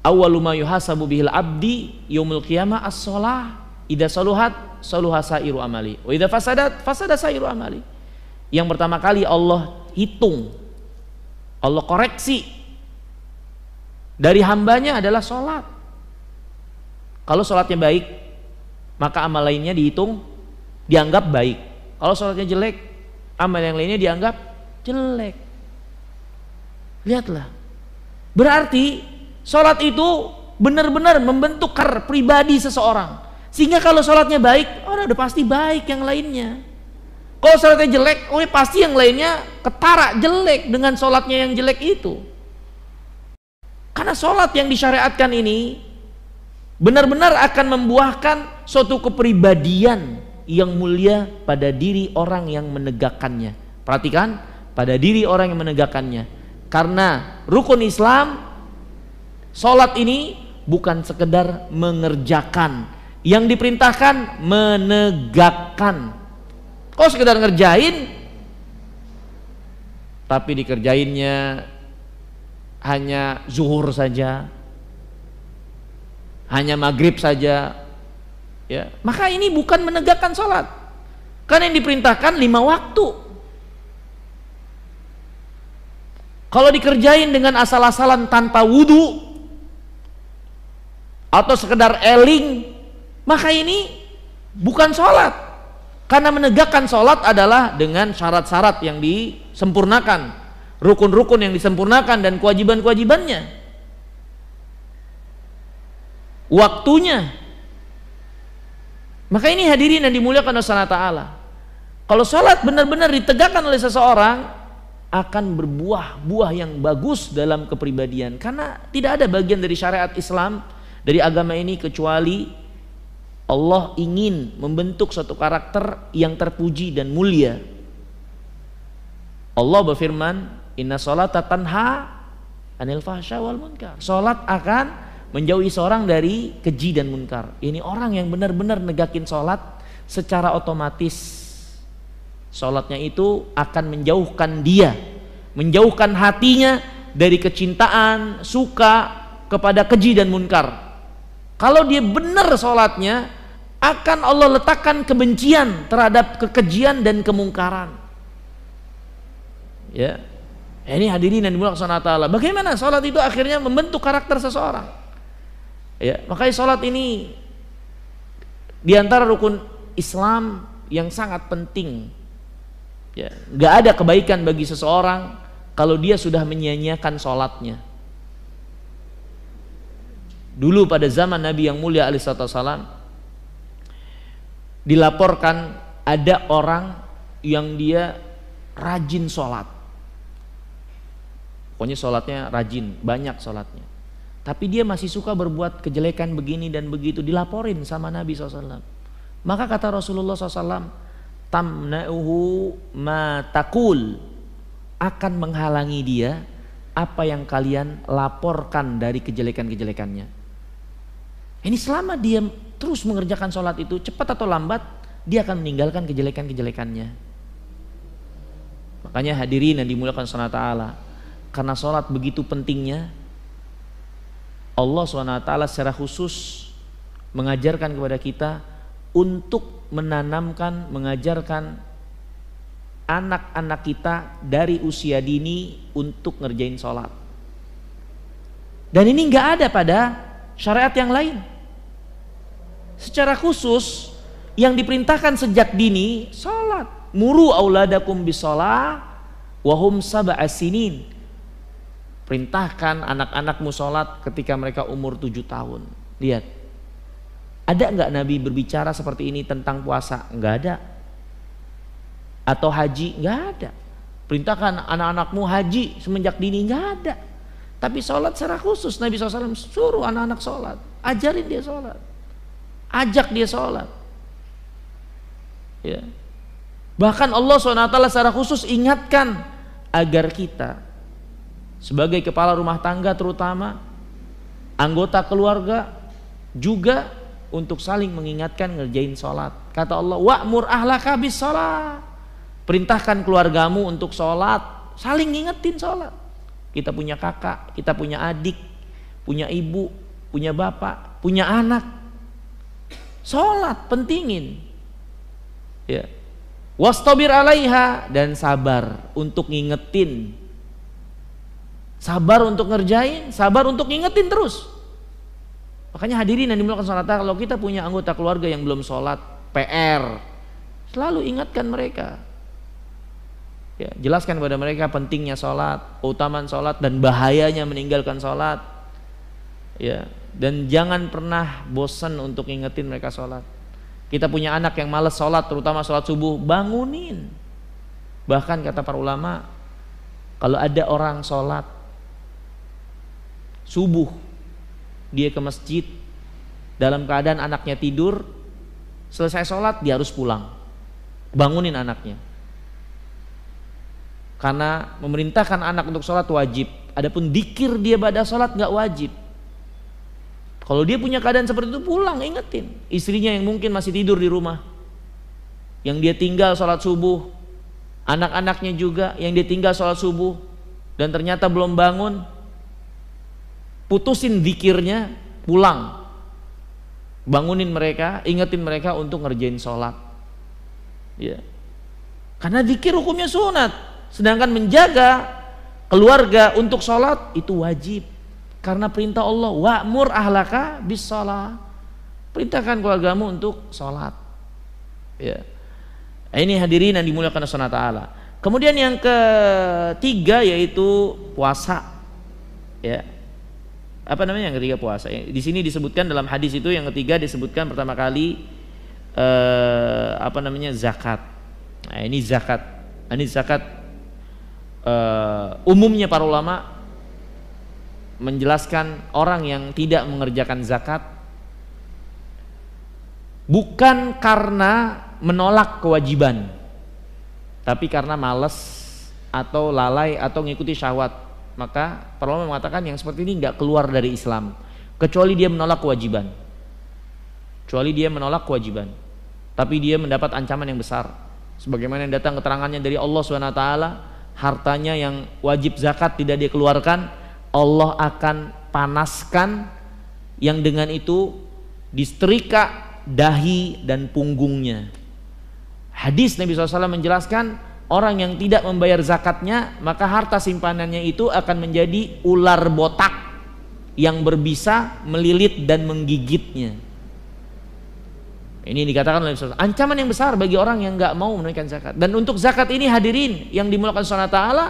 awwalu ma yuhasabu bihil abdi yaumul qiyamah as-shalah, idza saluhat saluha sairu amali wa idza fasadat fasada sairu amali. Yang pertama kali Allah hitung, Allah koreksi dari hambanya adalah sholat. Kalau sholatnya baik, maka amal lainnya dihitung, dianggap baik. Kalau sholatnya jelek, amal yang lainnya dianggap jelek. Lihatlah, berarti sholat itu benar-benar membentuk pribadi seseorang. Sehingga kalau sholatnya baik, udah pasti baik yang lainnya. Kalau sholatnya jelek, pasti yang lainnya ketara jelek dengan sholatnya yang jelek itu. Karena sholat yang disyariatkan ini benar-benar akan membuahkan suatu kepribadian yang mulia pada diri orang yang menegakkannya. Perhatikan, pada diri orang yang menegakkannya. Karena rukun Islam, sholat ini bukan sekedar mengerjakan, yang diperintahkan menegakkan. Kok sekedar ngerjain, tapi dikerjainnya hanya zuhur saja, hanya maghrib saja, ya, maka ini bukan menegakkan sholat. Karena yang diperintahkan 5 waktu. Kalau dikerjain dengan asal-asalan tanpa wudu atau sekedar eling, maka ini bukan sholat. Karena menegakkan sholat adalah dengan syarat-syarat yang disempurnakan, rukun-rukun yang disempurnakan, dan kewajiban-kewajibannya, waktunya. Maka ini hadirin yang dimuliakan Allah Ta'ala, kalau sholat benar-benar ditegakkan oleh seseorang, akan berbuah-buah yang bagus dalam kepribadian. Karena tidak ada bagian dari syariat Islam, dari agama ini, kecuali Allah ingin membentuk suatu karakter yang terpuji dan mulia. Allah berfirman, inna sholata tanha anil fahsya wal munkar. Sholat akan menjauhi seorang dari keji dan munkar. Ini orang yang benar-benar negakin sholat, secara otomatis sholatnya itu akan menjauhkan dia, menjauhkan hatinya dari kecintaan, suka kepada keji dan munkar. Kalau dia benar sholatnya, akan Allah letakkan kebencian terhadap kekejian dan kemungkaran. Ya, ini hadirin yang dimuliakan Allah Ta'ala. Bagaimana sholat itu akhirnya membentuk karakter seseorang? Ya, makanya sholat ini diantara rukun Islam yang sangat penting. Ya, nggak ada kebaikan bagi seseorang kalau dia sudah menyia-nyiakan sholatnya. Dulu pada zaman Nabi yang mulia alaihissalam, dilaporkan ada orang yang dia rajin sholat. Pokoknya sholatnya rajin, banyak sholatnya. Tapi dia masih suka berbuat kejelekan begini dan begitu, dilaporin sama Nabi SAW. Maka kata Rasulullah SAW, tamna'uhu ma taqul, akan menghalangi dia apa yang kalian laporkan dari kejelekan-kejelekannya. Ini selama dia terus mengerjakan sholat itu, cepat atau lambat dia akan meninggalkan kejelekan-kejelekannya. Makanya hadirin yang dimuliakan Allah, karena sholat begitu pentingnya, Allah SWT secara khusus mengajarkan kepada kita untuk menanamkan, mengajarkan anak-anak kita dari usia dini untuk ngerjain sholat. Dan ini nggak ada pada syariat yang lain. Secara khusus yang diperintahkan sejak dini sholat. Muru auladakum bisolah wahum sab'a sinin. Perintahkan anak-anakmu sholat ketika mereka umur 7 tahun. Lihat, ada nggak Nabi berbicara seperti ini tentang puasa? Nggak ada. Atau haji? Nggak ada. Perintahkan anak-anakmu haji semenjak dini? Nggak ada. Tapi sholat secara khusus Nabi SAW suruh anak-anak sholat, ajarin dia sholat, ajak dia sholat. Ya. Bahkan Allah SWT secara khusus ingatkan agar kita sebagai kepala rumah tangga, terutama anggota keluarga, juga untuk saling mengingatkan ngerjain sholat. Kata Allah, wa'mur ahlaka bis sholat, perintahkan keluargamu untuk sholat, saling ngingetin sholat. Kita punya kakak, kita punya adik, punya ibu, punya bapak, punya anak, sholat pentingin. Ya. Wastabir alaiha, dan sabar untuk ngingetin, sabar untuk ngerjain, sabar untuk ngingetin terus. Makanya hadirin yang dimuliakan Allah, kalau kita punya anggota keluarga yang belum sholat, PR, selalu ingatkan mereka. Ya, jelaskan kepada mereka pentingnya sholat, keutamaan sholat, dan bahayanya meninggalkan sholat. Ya, dan jangan pernah bosan untuk ingetin mereka sholat. Kita punya anak yang malas sholat, terutama sholat subuh, bangunin. Bahkan kata para ulama, kalau ada orang sholat subuh, dia ke masjid, dalam keadaan anaknya tidur, selesai sholat dia harus pulang, bangunin anaknya. Karena memerintahkan anak untuk sholat wajib, adapun dzikir dia pada sholat nggak wajib. Kalau dia punya keadaan seperti itu, pulang ingetin istrinya yang mungkin masih tidur di rumah, yang dia tinggal sholat subuh, anak-anaknya juga yang dia tinggal sholat subuh dan ternyata belum bangun, putusin dzikirnya, pulang, bangunin mereka, ingetin mereka untuk ngerjain sholat, ya. Karena dzikir hukumnya sunat, sedangkan menjaga keluarga untuk sholat itu wajib. Karena perintah Allah, wa'mur ahlaka bis sholat, perintahkan keluargamu untuk sholat, ya. Ini hadirin yang dimuliakan Allah Subhanahu wa taala. Kemudian yang ketiga yaitu puasa, ya. Apa namanya yang ketiga? Puasa. Di sini disebutkan dalam hadis itu yang ketiga disebutkan pertama kali zakat. Nah, ini zakat. Ini zakat umumnya para ulama menjelaskan orang yang tidak mengerjakan zakat bukan karena menolak kewajiban, tapi karena malas atau lalai atau ngikuti syahwat. Maka para ulama mengatakan yang seperti ini nggak keluar dari Islam kecuali dia menolak kewajiban. Tapi dia mendapat ancaman yang besar. Sebagaimana yang datang keterangannya dari Allah SWT, hartanya yang wajib zakat tidak dia keluarkan, Allah akan panaskan yang dengan itu disetrika dahi dan punggungnya. Hadis Nabi SAW menjelaskan orang yang tidak membayar zakatnya maka harta simpanannya itu akan menjadi ular botak yang berbisa melilit dan menggigitnya. Ini dikatakan oleh Nabi SAW, ancaman yang besar bagi orang yang nggak mau menunaikan zakat. Dan untuk zakat ini hadirin yang dimuliakan Allah Taala,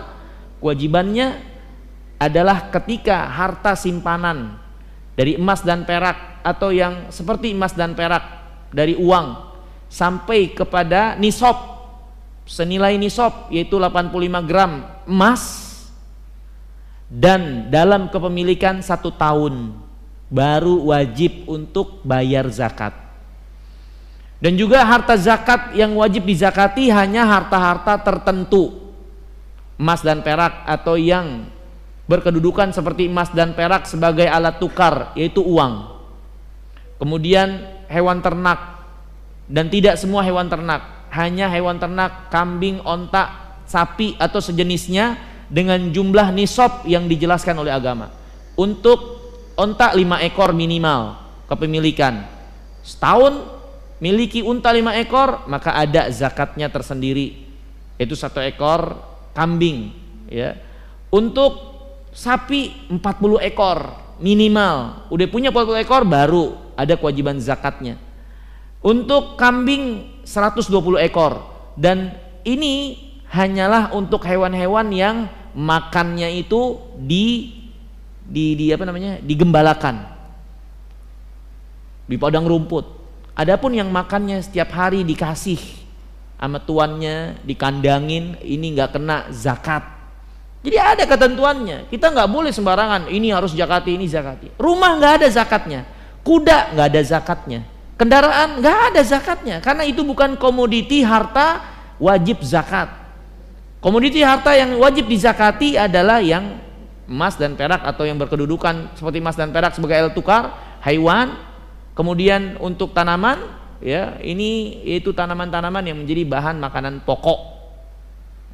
kewajibannya adalah ketika harta simpanan dari emas dan perak atau yang seperti emas dan perak dari uang sampai kepada nisab, senilai nisab yaitu 85 gram emas dan dalam kepemilikan 1 tahun, baru wajib untuk bayar zakat. Dan juga harta zakat yang wajib dizakati hanya harta-harta tertentu, emas dan perak atau yang berkedudukan seperti emas dan perak sebagai alat tukar yaitu uang. Kemudian hewan ternak, dan tidak semua hewan ternak, hanya hewan ternak kambing, onta, sapi atau sejenisnya dengan jumlah nisab yang dijelaskan oleh agama. Untuk onta 5 ekor minimal kepemilikan, setahun miliki unta 5 ekor maka ada zakatnya tersendiri, yaitu 1 ekor kambing, ya. Untuk sapi 40 ekor minimal, udah punya 40 ekor baru ada kewajiban zakatnya. Untuk kambing 120 ekor, dan ini hanyalah untuk hewan-hewan yang makannya itu digembalakan di padang rumput. Adapun yang makannya setiap hari dikasih sama tuannya, dikandangin, ini nggak kena zakat. Jadi ada ketentuannya. Kita nggak boleh sembarangan, ini harus zakati, ini zakati. Rumah nggak ada zakatnya, kuda nggak ada zakatnya, kendaraan nggak ada zakatnya, karena itu bukan komoditi harta wajib zakat. Komoditi harta yang wajib dizakati adalah yang emas dan perak atau yang berkedudukan seperti emas dan perak sebagai alat tukar, hewan. Kemudian untuk tanaman, ya, ini yaitu tanaman-tanaman yang menjadi bahan makanan pokok,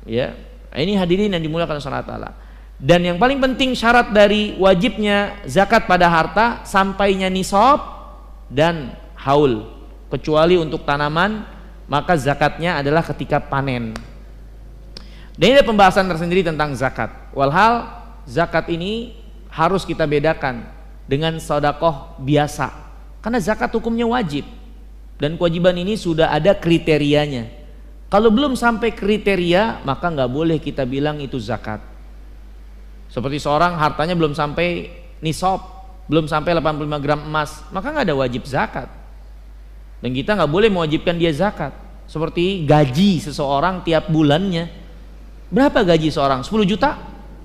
ya. Ini hadirin yang dimuliakan Allah Taala. Dan yang paling penting syarat dari wajibnya zakat pada harta sampainya nisab dan haul. Kecuali untuk tanaman maka zakatnya adalah ketika panen. Dan ini ada pembahasan tersendiri tentang zakat. Walhal zakat ini harus kita bedakan dengan sedekah biasa. Karena zakat hukumnya wajib dan kewajiban ini sudah ada kriterianya. Kalau belum sampai kriteria maka nggak boleh kita bilang itu zakat. Seperti seorang hartanya belum sampai nisab, belum sampai 85 gram emas, maka nggak ada wajib zakat. Dan kita nggak boleh mewajibkan dia zakat. Seperti gaji seseorang tiap bulannya. Berapa gaji seorang? 10 juta?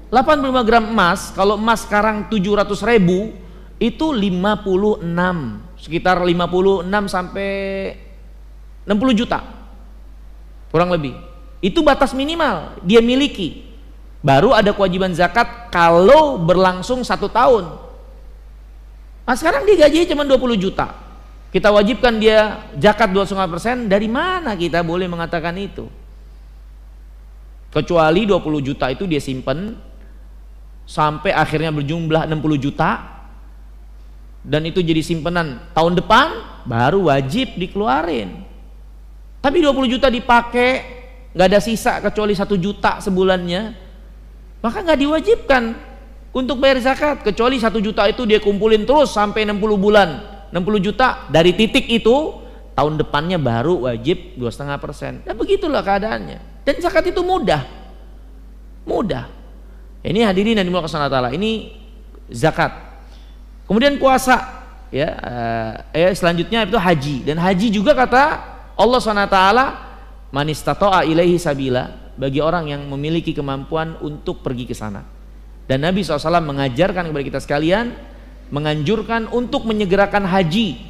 85 gram emas, kalau emas sekarang 700.000, itu 56, sekitar 56 sampai 60 juta kurang lebih. Itu batas minimal dia miliki. Baru ada kewajiban zakat kalau berlangsung 1 tahun. Nah sekarang dia gajinya cuma 20 juta, kita wajibkan dia zakat 2,5%. Dari mana kita boleh mengatakan itu? Kecuali 20 juta itu dia simpen sampai akhirnya berjumlah 60 juta, dan itu jadi simpenan tahun depan baru wajib dikeluarin. Tapi 20 juta dipakai, nggak ada sisa kecuali 1 juta sebulannya, maka nggak diwajibkan untuk bayar zakat. Kecuali 1 juta itu dia kumpulin terus sampai 60 bulan, 60 juta, dari titik itu tahun depannya baru wajib 2,5%. Nah begitulah keadaannya. Dan zakat itu mudah. Ini hadirin yang dimulakan Allah Ta'ala, ini zakat. Kemudian puasa, ya, selanjutnya itu haji. Dan haji juga kata Allah SWT, man istata'a ilaihi sabila, bagi orang yang memiliki kemampuan untuk pergi ke sana. Dan Nabi SAW mengajarkan kepada kita sekalian, menganjurkan untuk menyegerakan haji.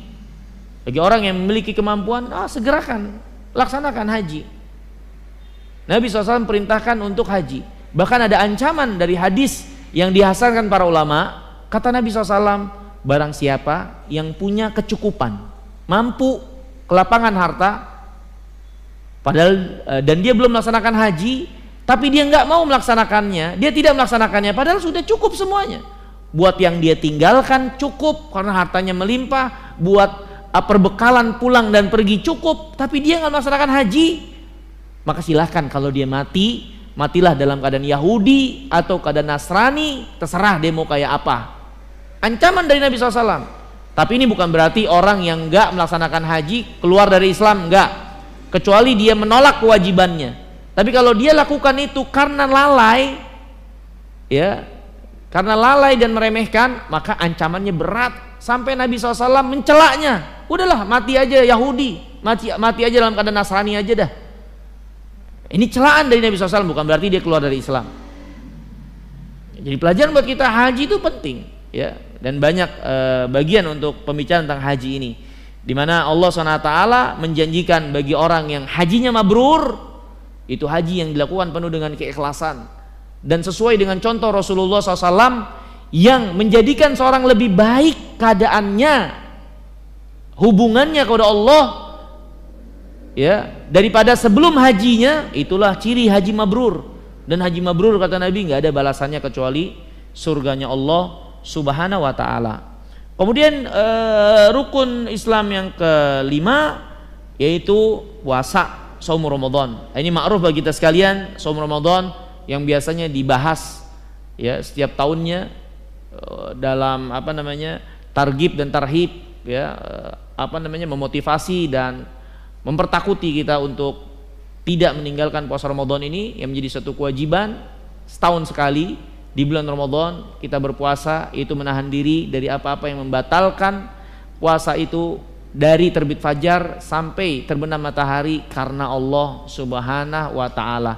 Bagi orang yang memiliki kemampuan, segerakan, laksanakan haji. Nabi SAW perintahkan untuk haji. Bahkan ada ancaman dari hadis yang dihasankan para ulama. Kata Nabi SAW, barang siapa yang punya kecukupan, mampu, kelapangan harta, padahal dan dia belum melaksanakan haji, tapi dia nggak mau melaksanakannya, dia tidak melaksanakannya, padahal sudah cukup semuanya. Buat yang dia tinggalkan cukup karena hartanya melimpah, buat perbekalan pulang dan pergi cukup, tapi dia nggak melaksanakan haji, maka silahkan kalau dia matilah dalam keadaan Yahudi atau keadaan Nasrani, terserah dia mau kayak apa. Ancaman dari Nabi SAW. Tapi ini bukan berarti orang yang enggak melaksanakan haji keluar dari Islam, enggak, kecuali dia menolak kewajibannya. Tapi kalau dia lakukan itu karena lalai, ya, karena lalai dan meremehkan, maka ancamannya berat sampai Nabi SAW mencelaknya. Udahlah, mati aja Yahudi, mati aja dalam keadaan Nasrani aja dah. Ini celaan dari Nabi SAW, bukan berarti dia keluar dari Islam. Jadi pelajaran buat kita, haji itu penting, ya. Dan banyak bagian untuk pembicaraan tentang haji ini, di mana Allah SWT menjanjikan bagi orang yang hajinya mabrur, itu haji yang dilakukan penuh dengan keikhlasan dan sesuai dengan contoh Rasulullah SAW yang menjadikan seorang lebih baik keadaannya, hubungannya kepada Allah, ya, daripada sebelum hajinya. Itulah ciri haji mabrur. Dan haji mabrur kata Nabi nggak ada balasannya kecuali surganya Allah Subhanahu wa ta'ala. Kemudian rukun Islam yang kelima yaitu puasa, saum Ramadan. Ini ma'ruf bagi kita sekalian, saum Ramadan yang biasanya dibahas, ya, setiap tahunnya dalam targhib dan tarhib, ya, memotivasi dan mempertakuti kita untuk tidak meninggalkan puasa Ramadan ini yang menjadi satu kewajiban. Setahun sekali di bulan Ramadan kita berpuasa, itu menahan diri dari apa-apa yang membatalkan puasa itu dari terbit fajar sampai terbenam matahari karena Allah Subhanahu wa ta'ala.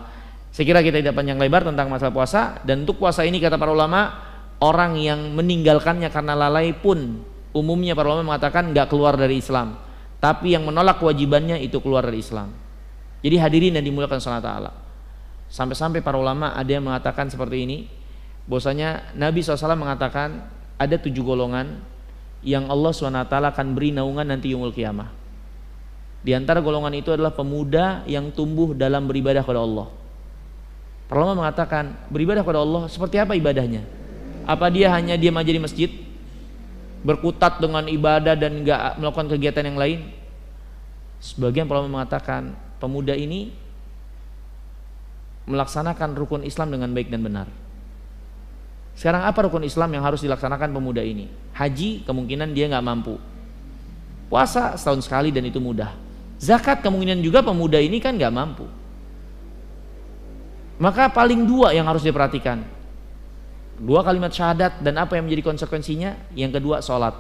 Saya kira kita tidak panjang lebar tentang masalah puasa. Dan untuk puasa ini kata para ulama, orang yang meninggalkannya karena lalai pun umumnya para ulama mengatakan nggak keluar dari Islam, tapi yang menolak kewajibannya itu keluar dari Islam. Jadi hadirin yang dimuliakan Allah Ta'ala, sampai-sampai para ulama ada yang mengatakan seperti ini, bahwasanya Nabi SAW mengatakan ada 7 golongan yang Allah SWT akan beri naungan nanti yaumul qiyamah. Di antara golongan itu adalah pemuda yang tumbuh dalam beribadah kepada Allah. Para ulama mengatakan beribadah kepada Allah seperti apa ibadahnya? Apa dia hanya diam aja di masjid, berkutat dengan ibadah dan enggak melakukan kegiatan yang lain? Sebagian para ulama mengatakan pemuda ini melaksanakan rukun Islam dengan baik dan benar. Sekarang apa rukun Islam yang harus dilaksanakan pemuda ini? Haji kemungkinan dia nggak mampu. Puasa setahun sekali dan itu mudah. Zakat kemungkinan juga pemuda ini kan nggak mampu. Maka paling 2 yang harus diperhatikan, 2 kalimat syahadat dan apa yang menjadi konsekuensinya. Yang kedua sholat.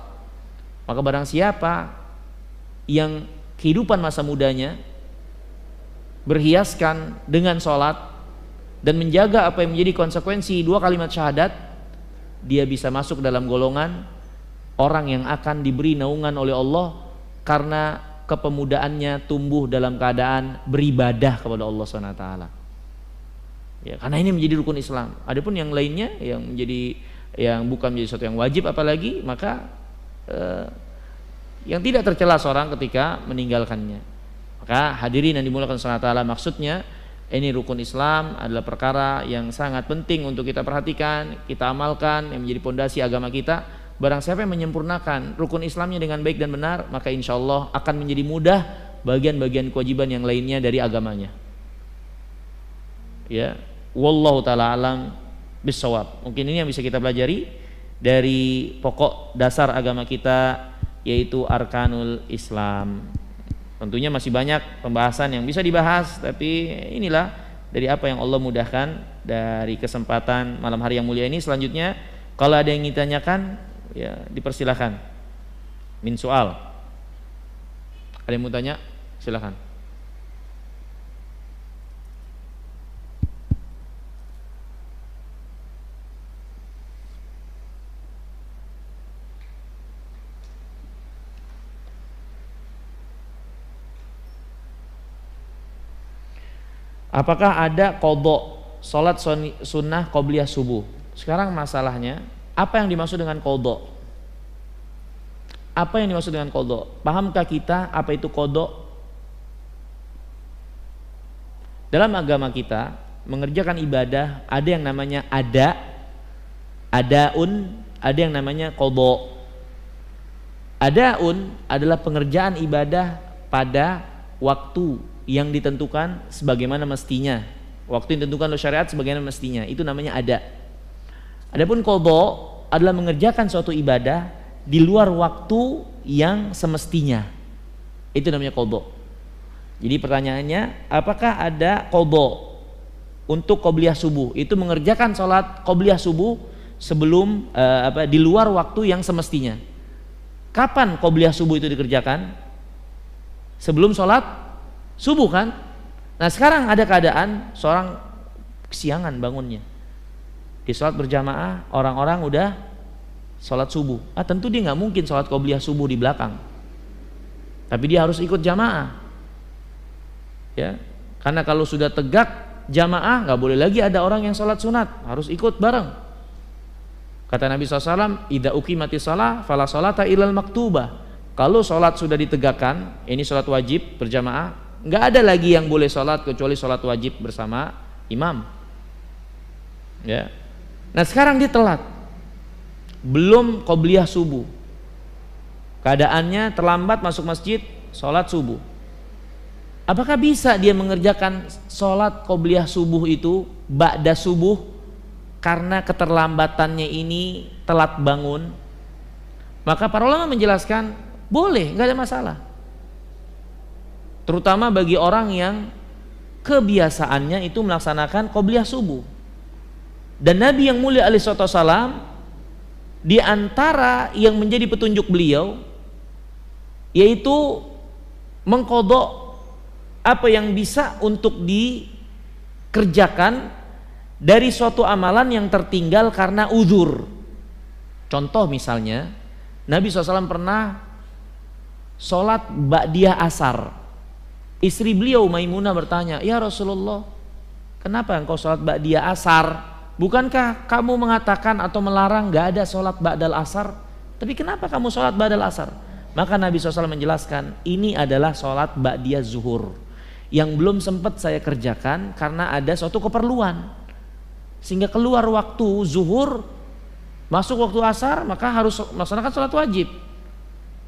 Maka barang siapa yang kehidupan masa mudanya berhiaskan dengan sholat dan menjaga apa yang menjadi konsekuensi 2 kalimat syahadat, dia bisa masuk dalam golongan orang yang akan diberi naungan oleh Allah karena kepemudaannya tumbuh dalam keadaan beribadah kepada Allah SWT. Ya, karena ini menjadi rukun Islam. Adapun yang lainnya yang bukan menjadi sesuatu yang wajib apalagi, maka yang tidak tercela seorang ketika meninggalkannya. Maka hadirin yang dimuliakan Allah SWT, maksudnya ini rukun Islam adalah perkara yang sangat penting untuk kita perhatikan, kita amalkan, yang menjadi pondasi agama kita. Barang siapa yang menyempurnakan rukun Islamnya dengan baik dan benar, maka insya Allah akan menjadi mudah bagian-bagian kewajiban yang lainnya dari agamanya. Ya, wallahu taala alam bisawab. Mungkin ini yang bisa kita pelajari dari pokok dasar agama kita, yaitu arkanul Islam. Tentunya masih banyak pembahasan yang bisa dibahas, tapi inilah dari apa yang Allah mudahkan dari kesempatan malam hari yang mulia ini. Selanjutnya, kalau ada yang ditanyakan, ya dipersilakan. Min soal. Ada yang mau tanya? Silakan. Apakah ada qadha salat sunnah qobliyah subuh? Sekarang masalahnya, apa yang dimaksud dengan qadha? Apa yang dimaksud dengan qadha? Pahamkah kita apa itu qadha? Dalam agama kita mengerjakan ibadah ada yang namanya adaun, ada yang namanya qadha. Adaun adalah pengerjaan ibadah pada waktu yang ditentukan sebagaimana mestinya. Waktu yang ditentukan oleh syariat sebagaimana mestinya. Itu namanya ada. Adapun qadha adalah mengerjakan suatu ibadah di luar waktu yang semestinya. Itu namanya qadha. Jadi pertanyaannya, apakah ada qadha untuk qobliyah subuh? Itu mengerjakan sholat qobliyah subuh sebelum di luar waktu yang semestinya. Kapan qobliyah subuh itu dikerjakan? Sebelum sholat subuh kan? Nah sekarang ada keadaan seorang kesiangan bangunnya. Di sholat berjamaah orang-orang udah sholat subuh. Tentu dia nggak mungkin sholat qobliyah subuh di belakang. Tapi dia harus ikut jamaah. Ya, karena kalau sudah tegak jamaah nggak boleh lagi ada orang yang sholat sunat, harus ikut bareng. Kata Nabi SAW, idza uqimatis shalah fala sholata illal maktubah. Kalau sholat sudah ditegakkan, ini sholat wajib berjamaah, nggak ada lagi yang boleh sholat kecuali sholat wajib bersama imam. Ya. Nah sekarang dia telat, belum qobliyah subuh, keadaannya terlambat masuk masjid sholat subuh. Apakah bisa dia mengerjakan sholat qobliyah subuh itu ba'da subuh karena keterlambatannya ini telat bangun? Maka para ulama menjelaskan boleh, nggak ada masalah. Terutama bagi orang yang kebiasaannya itu melaksanakan qobliyah subuh. Dan Nabi yang mulia alaihi wasallam di antara yang menjadi petunjuk beliau yaitu mengqadha apa yang bisa untuk dikerjakan dari suatu amalan yang tertinggal karena uzur. Contoh misalnya, Nabi SAW pernah sholat ba'diyah asar. Istri beliau Maimunah bertanya, ya Rasulullah, kenapa engkau sholat ba'diyah asar? Bukankah kamu mengatakan atau melarang gak ada sholat ba'dal asar? Tapi kenapa kamu sholat ba'dal asar? Maka Nabi SAW menjelaskan, ini adalah sholat ba'diyah zuhur yang belum sempat saya kerjakan karena ada suatu keperluan, sehingga keluar waktu zuhur masuk waktu asar, maka harus melaksanakan sholat wajib.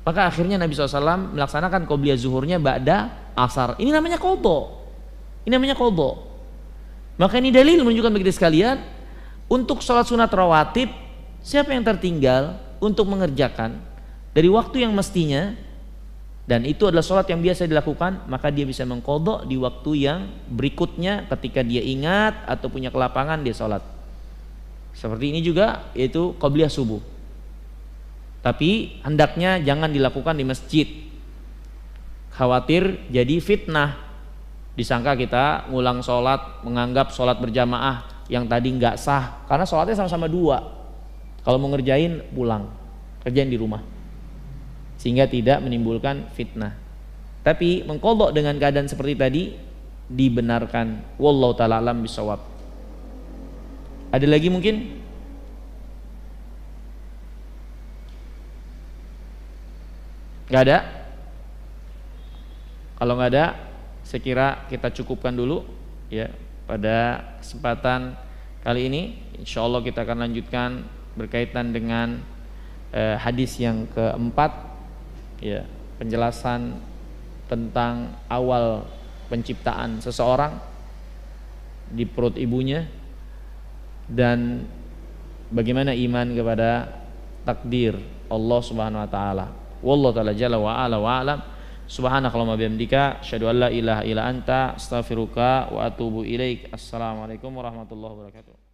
Maka akhirnya Nabi SAW melaksanakan qobliyah zuhurnya ba'da asar. Ini namanya qadha. Ini namanya qadha. Maka ini dalil menunjukkan bagi kita sekalian, untuk sholat sunat rawatib siapa yang tertinggal untuk mengerjakan dari waktu yang mestinya, dan itu adalah sholat yang biasa dilakukan, maka dia bisa mengqadha di waktu yang berikutnya ketika dia ingat atau punya kelapangan dia sholat. Seperti ini juga, yaitu qobliyah subuh. Tapi hendaknya jangan dilakukan di masjid, khawatir jadi fitnah, disangka kita ngulang sholat, menganggap sholat berjamaah yang tadi nggak sah, karena sholatnya sama-sama dua. Kalau mau ngerjain pulang. kerjaan di rumah, sehingga tidak menimbulkan fitnah. Tapi mengqadha dengan keadaan seperti tadi dibenarkan. Wallahu taala alam bisawab. Ada lagi mungkin? Gak ada? Kalau nggak ada, saya kira kita cukupkan dulu ya pada kesempatan kali ini. Insya Allah kita akan lanjutkan berkaitan dengan hadis yang keempat, ya, penjelasan tentang awal penciptaan seseorang di perut ibunya dan bagaimana iman kepada takdir Allah Subhanahu wa taala. Wallahu taala jalla wa ala wa alam. Subhanakallahumma bihamdika asyhadu an la ilaha illa anta astaghfiruka wa atubu ilaik. Assalamualaikum warahmatullahi wabarakatuh.